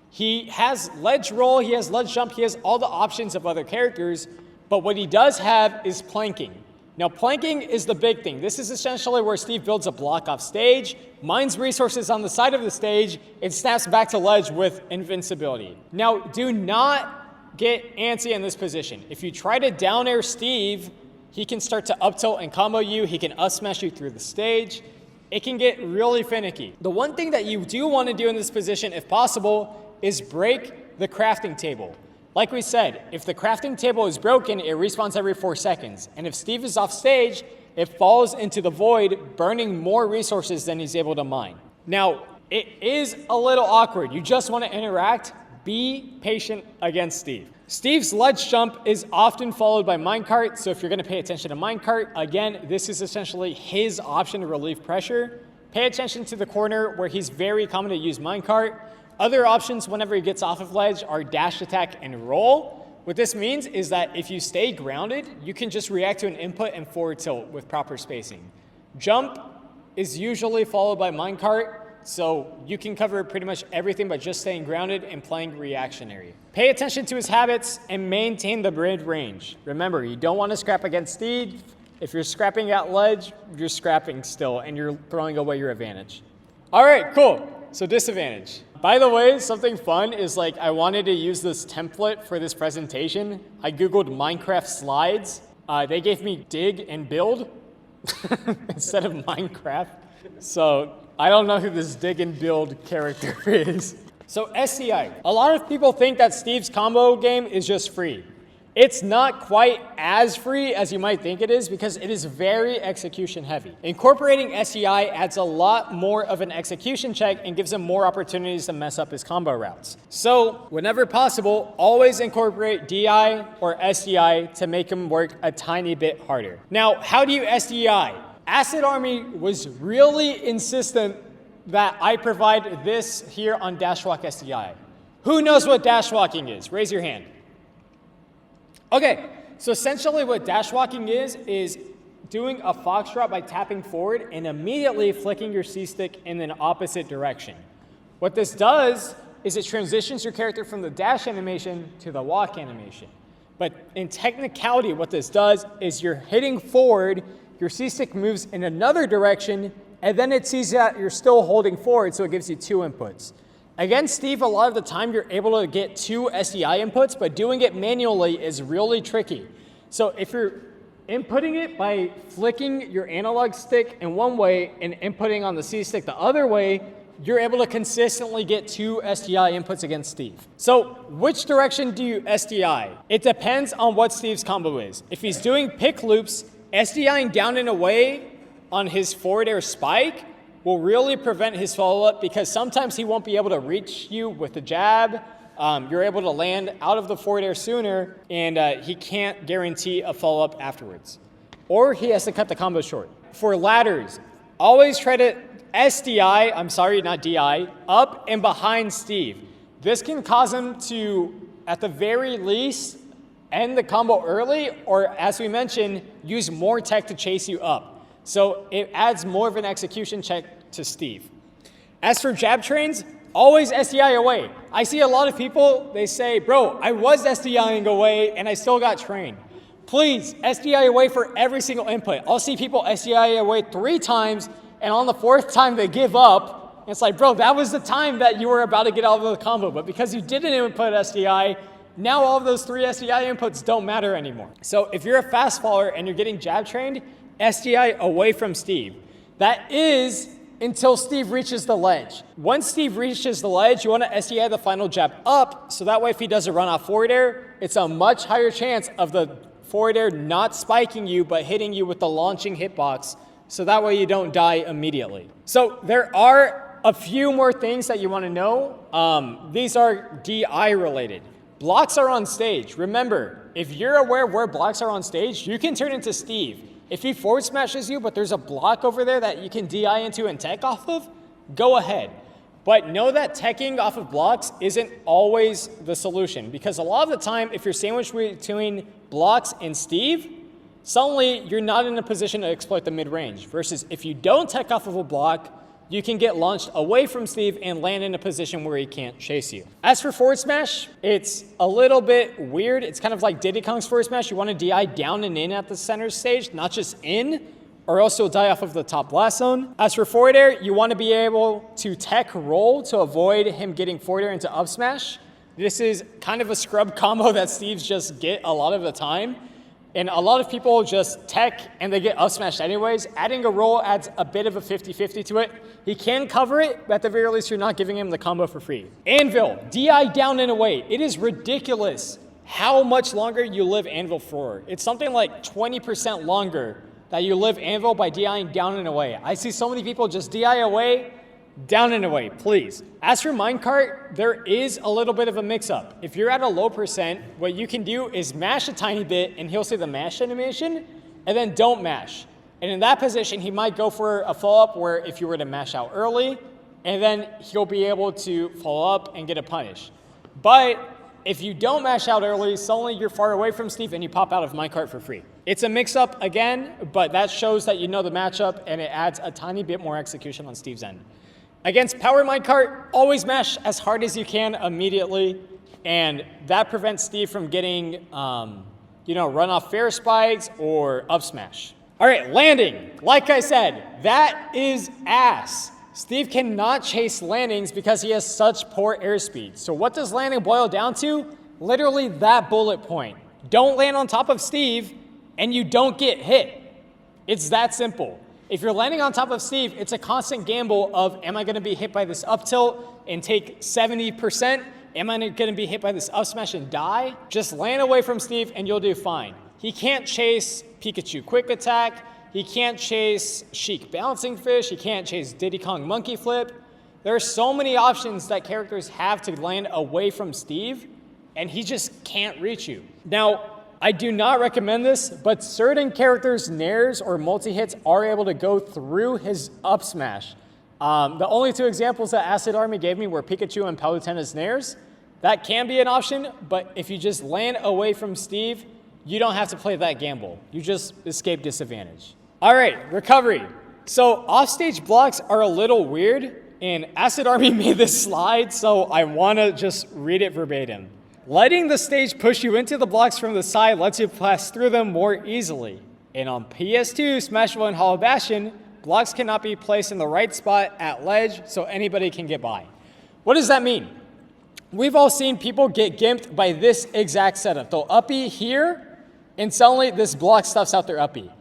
He has ledge roll, he has ledge jump, he has all the options of other characters, but what he does have is planking. Now, planking is the big thing. This is essentially where Steve builds a block off stage, mines resources on the side of the stage, and snaps back to ledge with invincibility. Now, do not get antsy in this position. If you try to down air Steve, he can start to up tilt and combo you, he can up smash you through the stage. It can get really finicky. The one thing that you do want to do in this position, if possible, is break the crafting table. Like we said, if the crafting table is broken, it respawns every 4 seconds. And if Steve is off stage, it falls into the void, burning more resources than he's able to mine. Now, it is a little awkward. You just want to interact. Be patient against Steve. Steve's ledge jump is often followed by minecart, so if you're going to pay attention to minecart, again, this is essentially his option to relieve pressure. Pay attention to the corner where he's very common to use minecart. Other options whenever he gets off of ledge are dash attack and roll. What this means is that if you stay grounded, you can just react to an input and forward tilt with proper spacing. Jump is usually followed by minecart, so you can cover pretty much everything by just staying grounded and playing reactionary. Pay attention to his habits and maintain the mid range. Remember, you don't want to scrap against Steve. If you're scrapping at ledge, you're scrapping still and you're throwing away your advantage. All right, cool. So disadvantage. By the way, something fun is like I wanted to use this template for this presentation. I Googled Minecraft slides. They gave me dig and build instead of Minecraft. So I don't know who this dig and build character is. So SCI. A lot of people think that Steve's combo game is just free. It's not quite as free as you might think it is because it is very execution heavy. Incorporating SCI adds a lot more of an execution check and gives him more opportunities to mess up his combo routes. So whenever possible, always incorporate DI or SDI to make him work a tiny bit harder. Now, how do you SDI? AcidArmy was really insistent that I provide this here on Dashwalk SDI. Who knows what dashwalking is? Raise your hand. Okay, so essentially what dashwalking is doing a foxtrot by tapping forward and immediately flicking your C-stick in an opposite direction. What this does is it transitions your character from the dash animation to the walk animation. But in technicality, what this does is you're hitting forward, your C-stick moves in another direction, and then it sees that you're still holding forward, so it gives you 2 inputs. Against Steve, a lot of the time you're able to get 2 SDI inputs, but doing it manually is really tricky. So if you're inputting it by flicking your analog stick in one way and inputting on the C stick the other way, you're able to consistently get 2 SDI inputs against Steve. So which direction do you SDI? It depends on what Steve's combo is. If he's doing pick loops, SDIing down and away on his forward air spike will really prevent his follow-up because sometimes he won't be able to reach you with the jab. You're able to land out of the forward air sooner, and he can't guarantee a follow-up afterwards. Or he has to cut the combo short. For ladders, always try to SDI, I'm sorry, not DI, up and behind Steve. This can cause him to, at the very least, end the combo early, or as we mentioned, use more tech to chase you up. So it adds more of an execution check to Steve. As for jab trains, always SDI away. I see a lot of people, they say, bro, I was SDIing away and I still got trained. Please, SDI away for every single input. I'll see people SDI away 3 times, and on the 4th time they give up. And it's like, bro, that was the time that you were about to get out of the combo, but because you didn't input SDI, now all of those 3 SDI inputs don't matter anymore. So if you're a fast faller and you're getting jab trained, SDI away from Steve. That is until Steve reaches the ledge. Once Steve reaches the ledge, you want to SDI the final jab up, so that way if he does a run-off forward air, it's a much higher chance of the forward air not spiking you, but hitting you with the launching hitbox, so that way you don't die immediately. So there are a few more things that you want to know. These are DI related. Blocks are on stage. Remember, if you're aware of where blocks are on stage, you can turn into Steve. If he forward smashes you, but there's a block over there that you can DI into and tech off of, go ahead. But know that teching off of blocks isn't always the solution, because a lot of the time, if you're sandwiched between blocks and Steve, suddenly you're not in a position to exploit the mid-range, versus if you don't tech off of a block, you can get launched away from Steve and land in a position where he can't chase you. As for forward smash, it's a little bit weird. It's kind of like Diddy Kong's forward smash. You want to DI down and in at the center stage, not just in, or else you'll die off of the top blast zone. As for forward air, you want to be able to tech roll to avoid him getting forward air into up smash. This is kind of a scrub combo that Steves just get a lot of the time. And a lot of people just tech and they get up smashed anyways. Adding a roll adds a bit of a 50-50 to it. He can cover it, but at the very least, you're not giving him the combo for free. Anvil, DI down and away. It is ridiculous how much longer you live Anvil for. It's something like 20% longer that you live Anvil by DIing down and away. I see so many people just DI away, down and away, please. As for minecart, there is a little bit of a mix-up. If you're at a low percent, what you can do is mash a tiny bit, and he'll see the mash animation, and then don't mash. And in that position, he might go for a follow-up where if you were to mash out early, and then he'll be able to follow up and get a punish. But if you don't mash out early, suddenly you're far away from Steve and you pop out of minecart for free. It's a mix-up again, but that shows that you know the matchup, and it adds a tiny bit more execution on Steve's end. Against power minecart, always mash as hard as you can immediately, and that prevents Steve from getting, run off fair spikes or up smash. All right, landing. Like I said, that is ass. Steve cannot chase landings because he has such poor airspeed. So what does landing boil down to? Literally that bullet point. Don't land on top of Steve, and you don't get hit. It's that simple. If you're landing on top of Steve, it's a constant gamble of, am I going to be hit by this up tilt and take 70%? Am I going to be hit by this up smash and die? Just land away from Steve and you'll do fine. He can't chase Pikachu quick attack. He can't chase Sheik bouncing fish. He can't chase Diddy Kong monkey flip. There are so many options that characters have to land away from Steve, and he just can't reach you. Now, I do not recommend this, but certain characters' nairs or multi-hits are able to go through his up smash. The only two examples that AcidArmy gave me were Pikachu and Palutena's nairs. That can be an option, but if you just land away from Steve, you don't have to play that gamble. You just escape disadvantage. All right, recovery. So offstage blocks are a little weird, and AcidArmy made this slide, so I want to just read it verbatim. Letting the stage push you into the blocks from the side lets you pass through them more easily. And on PS2, Smashville, and Hollow Bastion, blocks cannot be placed in the right spot at ledge, so anybody can get by. What does that mean? We've all seen people get gimped by this exact setup. They'll uppie here, and suddenly this block stuffs out their uppie.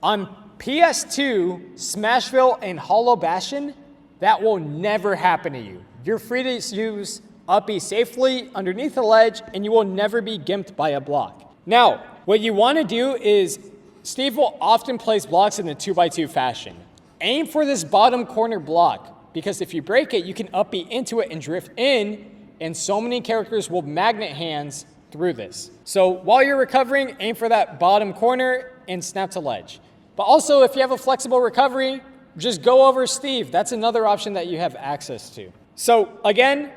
On PS2, Smashville, and Hollow Bastion, that will never happen to you. You're free to use uppie safely underneath the ledge, and you will never be gimped by a block. Now, what you want to do is, Steve will often place blocks in a 2x2 fashion. Aim for this bottom corner block, because if you break it, you can uppie into it and drift in, and so many characters will magnet hands through this. So while you're recovering, aim for that bottom corner and snap to ledge. But also, if you have a flexible recovery, just go over Steve. That's another option that you have access to. So again,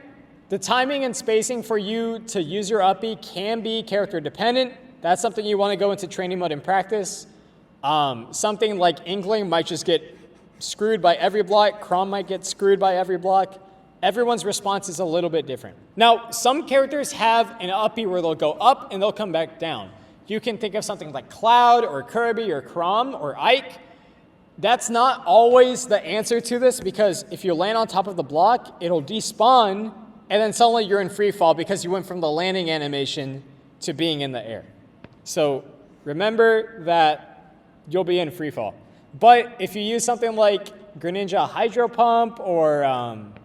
the timing and spacing for you to use your uppie can be character dependent. That's something you want to go into training mode and practice. Something like Inkling might just get screwed by every block. Chrom might get screwed by every block. Everyone's response is a little bit different. Now, some characters have an uppie where they'll go up and they'll come back down. You can think of something like Cloud or Kirby or Chrom or Ike. That's not always the answer to this, because if you land on top of the block, it'll despawn, and then suddenly you're in free fall because you went from the landing animation to being in the air. So remember that you'll be in free fall. But if you use something like Greninja Hydro Pump or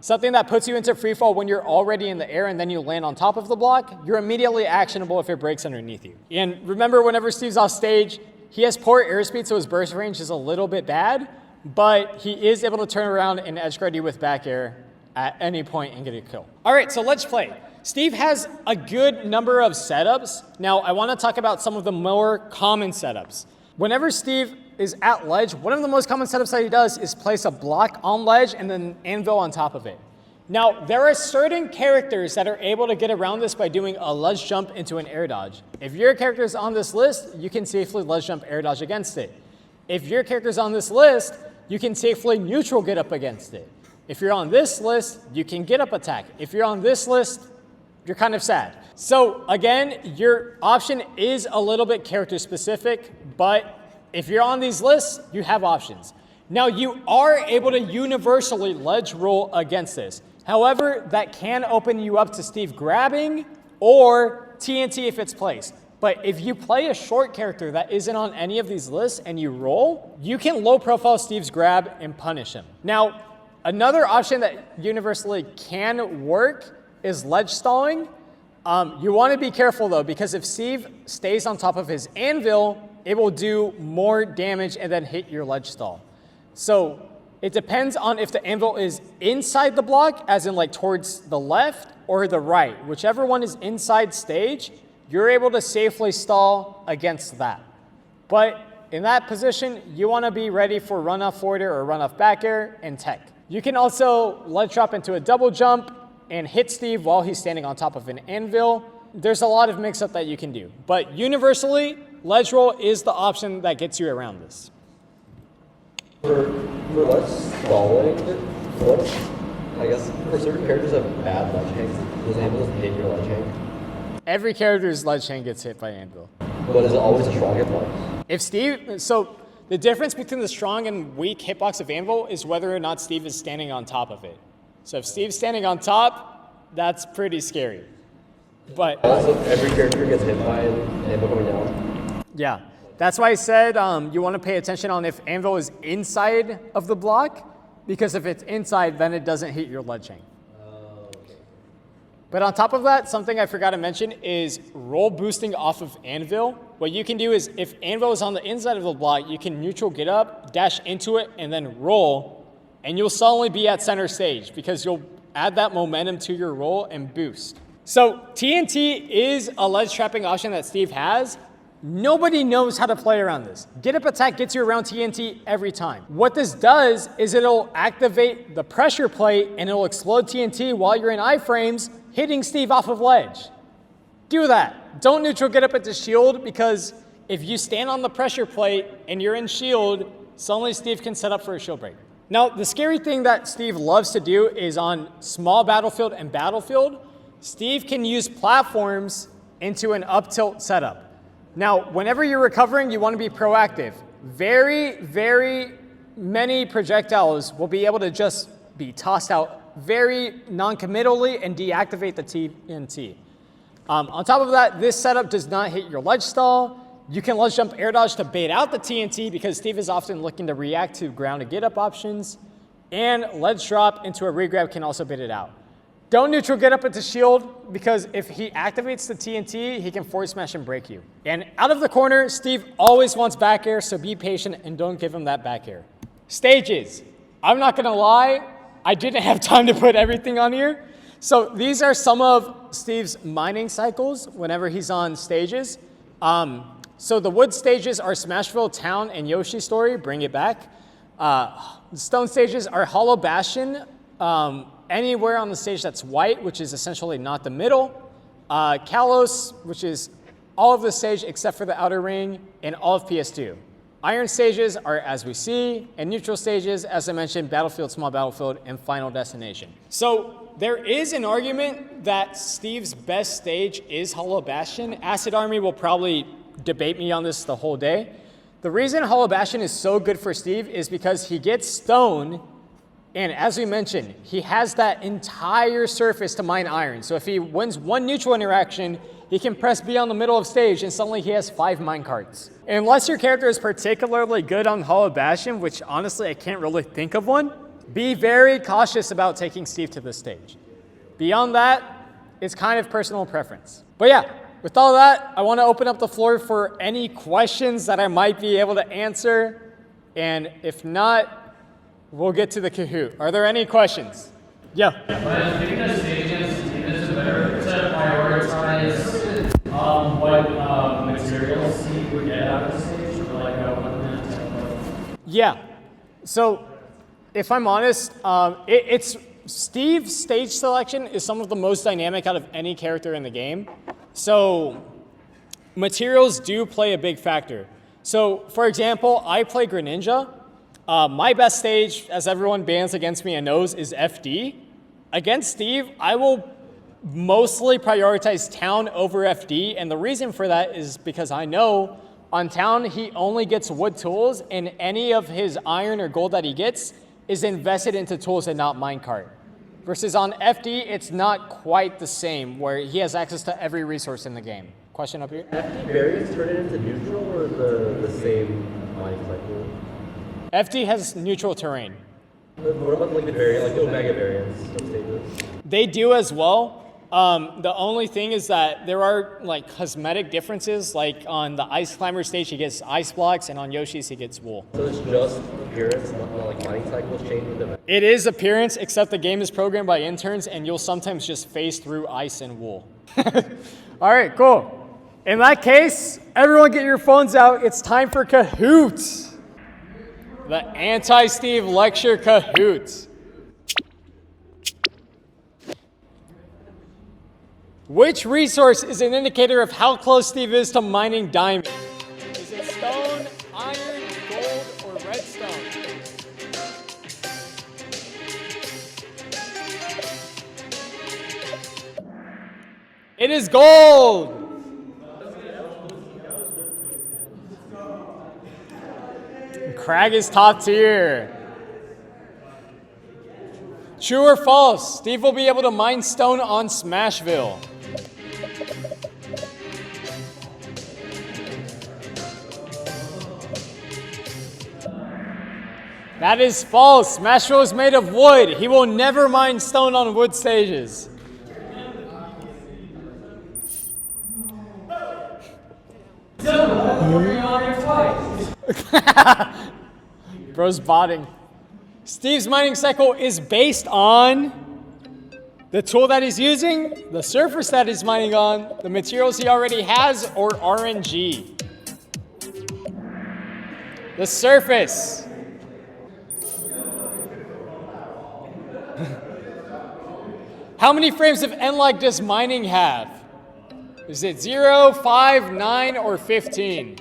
something that puts you into free fall when you're already in the air and then you land on top of the block, you're immediately actionable if it breaks underneath you. And remember, whenever Steve's off stage, he has poor airspeed, so his burst range is a little bit bad, but he is able to turn around and edge guard you with back air at any point and get a kill. All right, so let's play. Steve has a good number of setups. Now, I want to talk about some of the more common setups. Whenever Steve is at ledge, one of the most common setups that he does is place a block on ledge and then anvil on top of it. Now, there are certain characters that are able to get around this by doing a ledge jump into an air dodge. If your character is on this list, you can safely ledge jump air dodge against it. If your character is on this list, you can safely neutral get up against it. If you're on this list, you can get up attack. If you're on this list, you're kind of sad. So again, your option is a little bit character specific, but if you're on these lists, you have options. Now, you are able to universally ledge roll against this. However, that can open you up to Steve grabbing or TNT if it's placed. But if you play a short character that isn't on any of these lists and you roll, you can low profile Steve's grab and punish him. Now, another option that universally can work is ledge stalling. You want to be careful though, because if Steve stays on top of his anvil, it will do more damage and then hit your ledge stall. So it depends on if the anvil is inside the block, as in like towards the left or the right. Whichever one is inside stage, you're able to safely stall against that. But in that position, you want to be ready for run off forward air or run off back air and tech. You can also ledge drop into a double jump and hit Steve while he's standing on top of an anvil. There's a lot of mix-up that you can do. But universally, ledge roll is the option that gets you around this. For ledge stalling, I guess for certain characters that have bad ledge hangs, does anvil hit your ledge hang? Every character's ledge hang gets hit by anvil. But is it always a strong hitbox? If Steve, so the difference between the strong and weak hitbox of anvil is whether or not Steve is standing on top of it. So if Steve's standing on top, that's pretty scary. But also, every character gets hit by anvil coming down. Yeah, that's why I said you want to pay attention on if anvil is inside of the block, because if it's inside, then it doesn't hit your ledge hang. Okay. But on top of that, something I forgot to mention is roll boosting off of anvil. What you can do is if anvil is on the inside of the block, you can neutral get up, dash into it, and then roll, and you'll suddenly be at center stage because you'll add that momentum to your roll and boost. So TNT is a ledge trapping option that Steve has. Nobody knows how to play around this. Get up attack gets you around TNT every time. What this does is it'll activate the pressure plate and it'll explode TNT while you're in iframes, hitting Steve off of ledge. Do that. Don't neutral get up into shield, because if you stand on the pressure plate and you're in shield, suddenly Steve can set up for a shield break. Now, the scary thing that Steve loves to do is on small battlefield and battlefield, Steve can use platforms into an up tilt setup. Now, whenever you're recovering, you want to be proactive. Very, very many projectiles will be able to just be tossed out very non-committally and deactivate the TNT. On top of that, this setup does not hit your ledge stall. You can ledge jump air dodge to bait out the TNT because Steve is often looking to react to ground to get up options. And ledge drop into a regrab can also bait it out. Don't neutral get up into shield, because if he activates the TNT, he can forward smash and break you. And out of the corner, Steve always wants back air, so be patient and don't give him that back air. Stages. I'm not gonna lie, I didn't have time to put everything on here. So these are some of Steve's mining cycles whenever he's on stages. So the wood stages are Smashville Town and Yoshi Story, bring it back. Stone stages are Hollow Bastion, anywhere on the stage that's white, which is essentially not the middle. Kalos, which is all of the stage except for the outer ring, and all of PS2. Iron stages are As We See, and neutral stages, as I mentioned, Battlefield, Small Battlefield, and Final Destination. So there is an argument that Steve's best stage is Hollow Bastion. AcidArmy will probably debate me on this the whole day. The reason Hollow Bastion is so good for Steve is because he gets stone, and as we mentioned, he has that entire surface to mine iron. So if he wins one neutral interaction, he can press B on the middle of stage and suddenly he has 5 minecarts. Unless your character is particularly good on Hollow Bastion, which honestly I can't really think of one, be very cautious about taking Steve to this stage. Beyond that, it's kind of personal preference. But yeah, with all that, I want to open up the floor for any questions that I might be able to answer. And if not, we'll get to the Kahoot. Are there any questions? Yeah. But picking a stages is better to prioritize what materials you would get out of the stage, or like Yeah. So, if I'm honest, it's Steve's stage selection is some of the most dynamic out of any character in the game. So, materials do play a big factor. So, for example, I play Greninja. My best stage, as everyone bans against me and knows, is FD. Against Steve, I will mostly prioritize Town over FD, and the reason for that is because I know on Town he only gets wood tools, and any of his iron or gold that he gets is invested into tools and not minecart. Versus on FD, it's not quite the same, where he has access to every resource in the game. Question up here? FD variants turn it into neutral or the same mining cycle? FD has neutral terrain. What about like the variant, like the Omega variants of stages? They do as well. The only thing is that there are like cosmetic differences, like on the Ice Climber stage he gets ice blocks, and on Yoshi's he gets wool. So it's just appearance, not like mining cycles change with them? It is appearance, except the game is programmed by interns, and you'll sometimes just phase through ice and wool. All right, cool. In that case, everyone get your phones out. It's time for Kahoot. The Anti-Steve Lecture Kahoot. Which resource is an indicator of how close Steve is to mining diamond? Is it stone, iron, gold, or redstone? It is gold! Crag is top tier. True or false? Steve will be able to mine stone on Smashville. That is false. Smashville is made of wood. He will never mine stone on wood stages. Bro's botting. Steve's mining cycle is based on the tool that he's using, the surface that he's mining on, the materials he already has, or RNG. The surface. How many frames of end lag does mining have? Is it 0, 5, 9, or 15?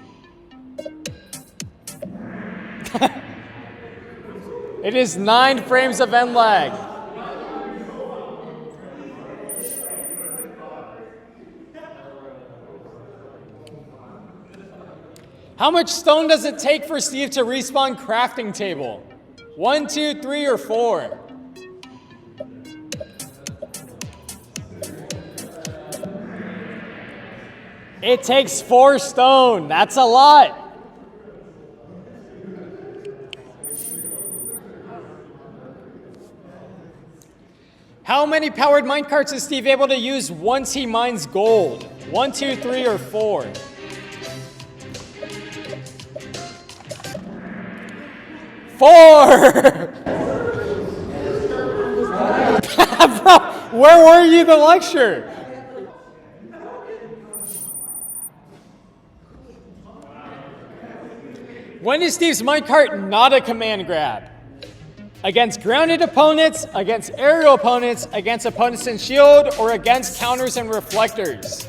It is 9 frames of end lag. How much stone does it take for Steve to respawn crafting table? 1, 2, 3, or 4? It takes 4 stone. That's a lot. How many powered minecarts is Steve able to use once he mines gold? 1, 2, 3, or 4? Bro, where were you the lecture? When is Steve's minecart not a command grab? Against grounded opponents, against aerial opponents, against opponents in shield, or against counters and reflectors?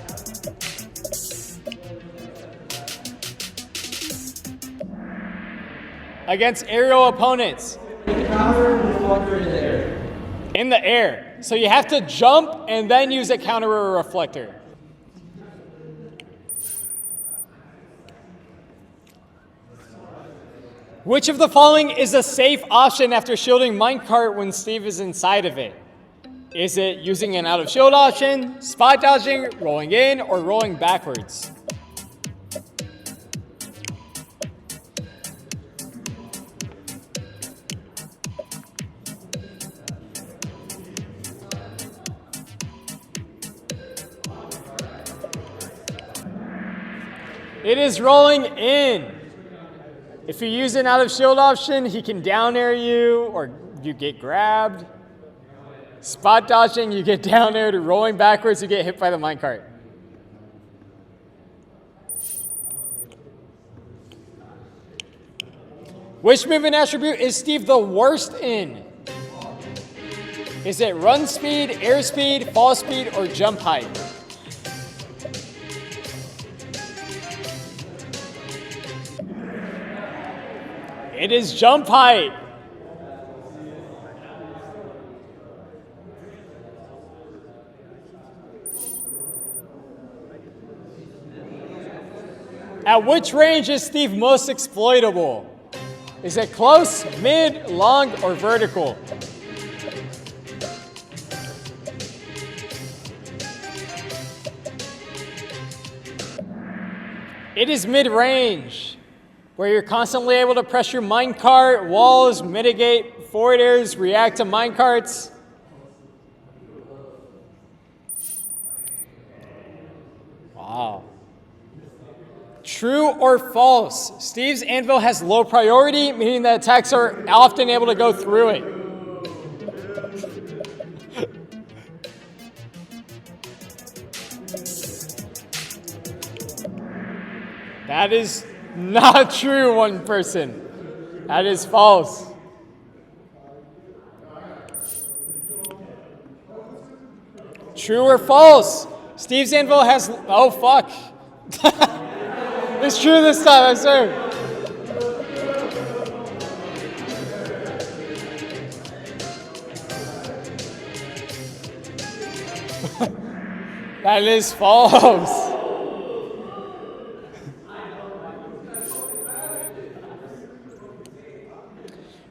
Against aerial opponents. Counter reflector in the air. In the air. So you have to jump and then use a counter or a reflector. Which of the following is a safe option after shielding minecart when Steve is inside of it? Is it using an out of shield option, spot dodging, rolling in, or rolling backwards? It is rolling in. If you use an out of shield option, he can down air you or you get grabbed. Spot dodging, you get down air. To rolling backwards, you get hit by the minecart. Which movement attribute is Steve the worst in? Is it run speed, air speed, fall speed, or jump height? It is jump height. At which range is Steve most exploitable? Is it close, mid, long, or vertical? It is mid-range, where you're constantly able to pressure minecart, walls, mitigate forward airs, react to minecarts. Wow. True or false? Steve's anvil has low priority, meaning that attacks are often able to go through it. That is not true, one person. That is false. True or false? Steve's anvil has, oh fuck. It's true this time, I swear. That is false.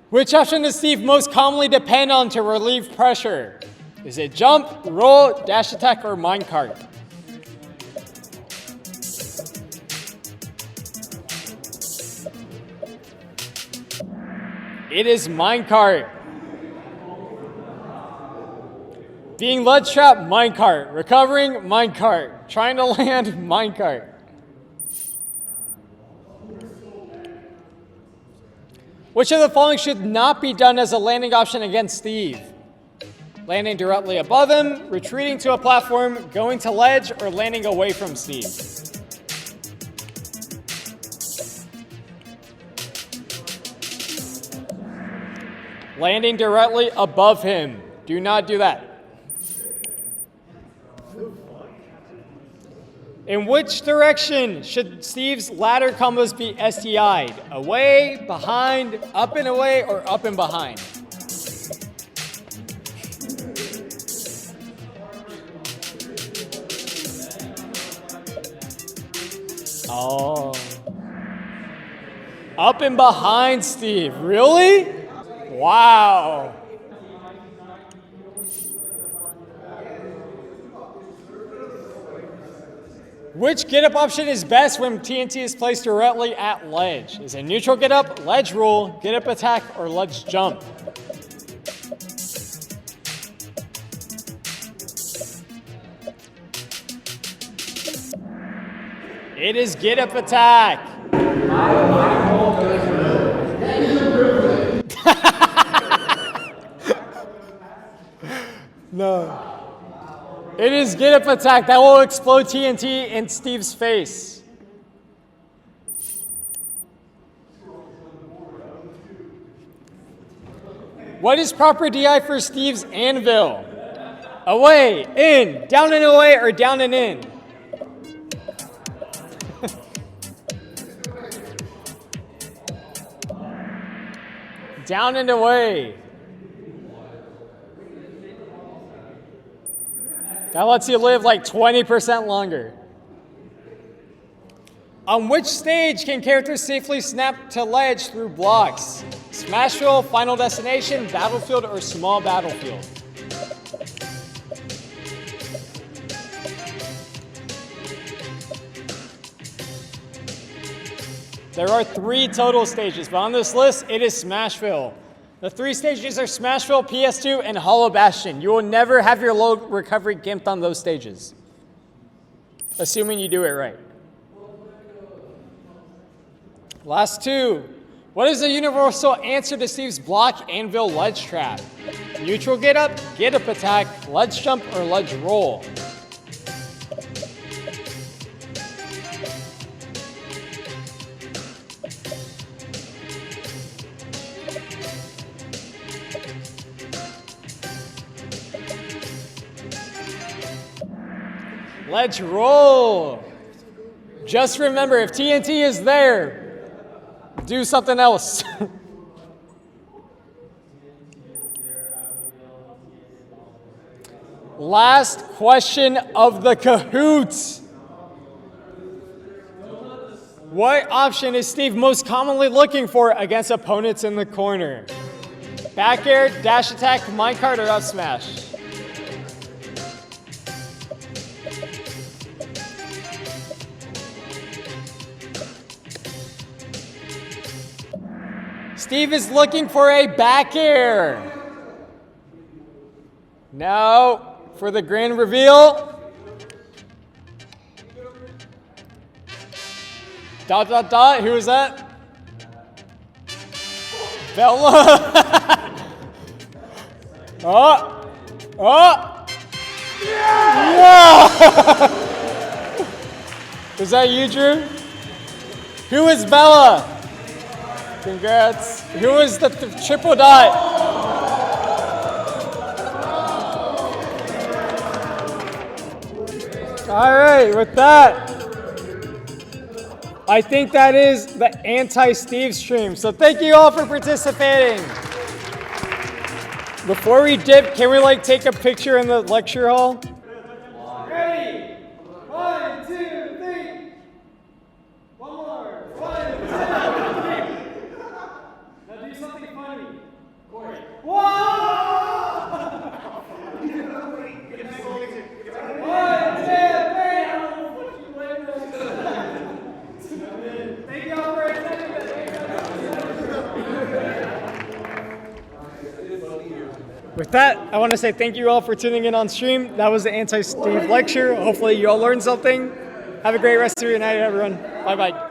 Which option does Steve most commonly depend on to relieve pressure? Is it jump, roll, dash attack, or minecart? It is minecart. Being ledge trapped, minecart. Recovering, minecart. Trying to land, minecart. Which of the following should not be done as a landing option against Steve? Landing directly above him, retreating to a platform, going to ledge, or landing away from Steve? Landing directly above him. Do not do that. In which direction should Steve's ladder combos be STI'd? Away, behind, up and away, or up and behind? Oh. Up and behind, Steve. Really? Wow. Which get-up option is best when TNT is placed directly at ledge? Is it neutral get-up, ledge roll, get-up attack, or ledge jump? It is get-up attack. No. It is get-up attack. That will explode TNT in Steve's face. What is proper DI for Steve's anvil? Away, in, down and away, or down and in? Down and away. That lets you live like 20% longer. On which stage can characters safely snap to ledge through blocks? Smashville, Final Destination, Battlefield, or Small Battlefield? There are 3 total stages, but on this list, it is Smashville. The 3 stages are Smashville, PS2, and Hollow Bastion. You will never have your low recovery gimped on those stages, assuming you do it right. Last 2. What is the universal answer to Steve's block anvil ledge trap? Neutral get up attack, ledge jump, or ledge roll? Ledge roll. Just remember, if TNT is there, do something else. Last question of the Kahoot. What option is Steve most commonly looking for against opponents in the corner? Back air, dash attack, minecart, or up smash? Steve is looking for a back air. Now, for the grand reveal. Dot, dot, dot. Who is that? Bella. Oh. Oh. Yeah. Is that you, Drew? Who is Bella? Congrats. Who is the triple dot? All right, with that, I think that is the anti-Steve stream. So thank you all for participating. Before we dip, can we take a picture in the lecture hall? Ready? 1, 2, 3. One more. 1, 2, 3. Now do something funny. Corey. Whoa! 1, 2, 3. Thank you all for attending. With that, I want to say thank you all for tuning in on stream. That was the Anti-Steve lecture. Hopefully you all learned something. Have a great rest of your night, everyone. Bye-bye.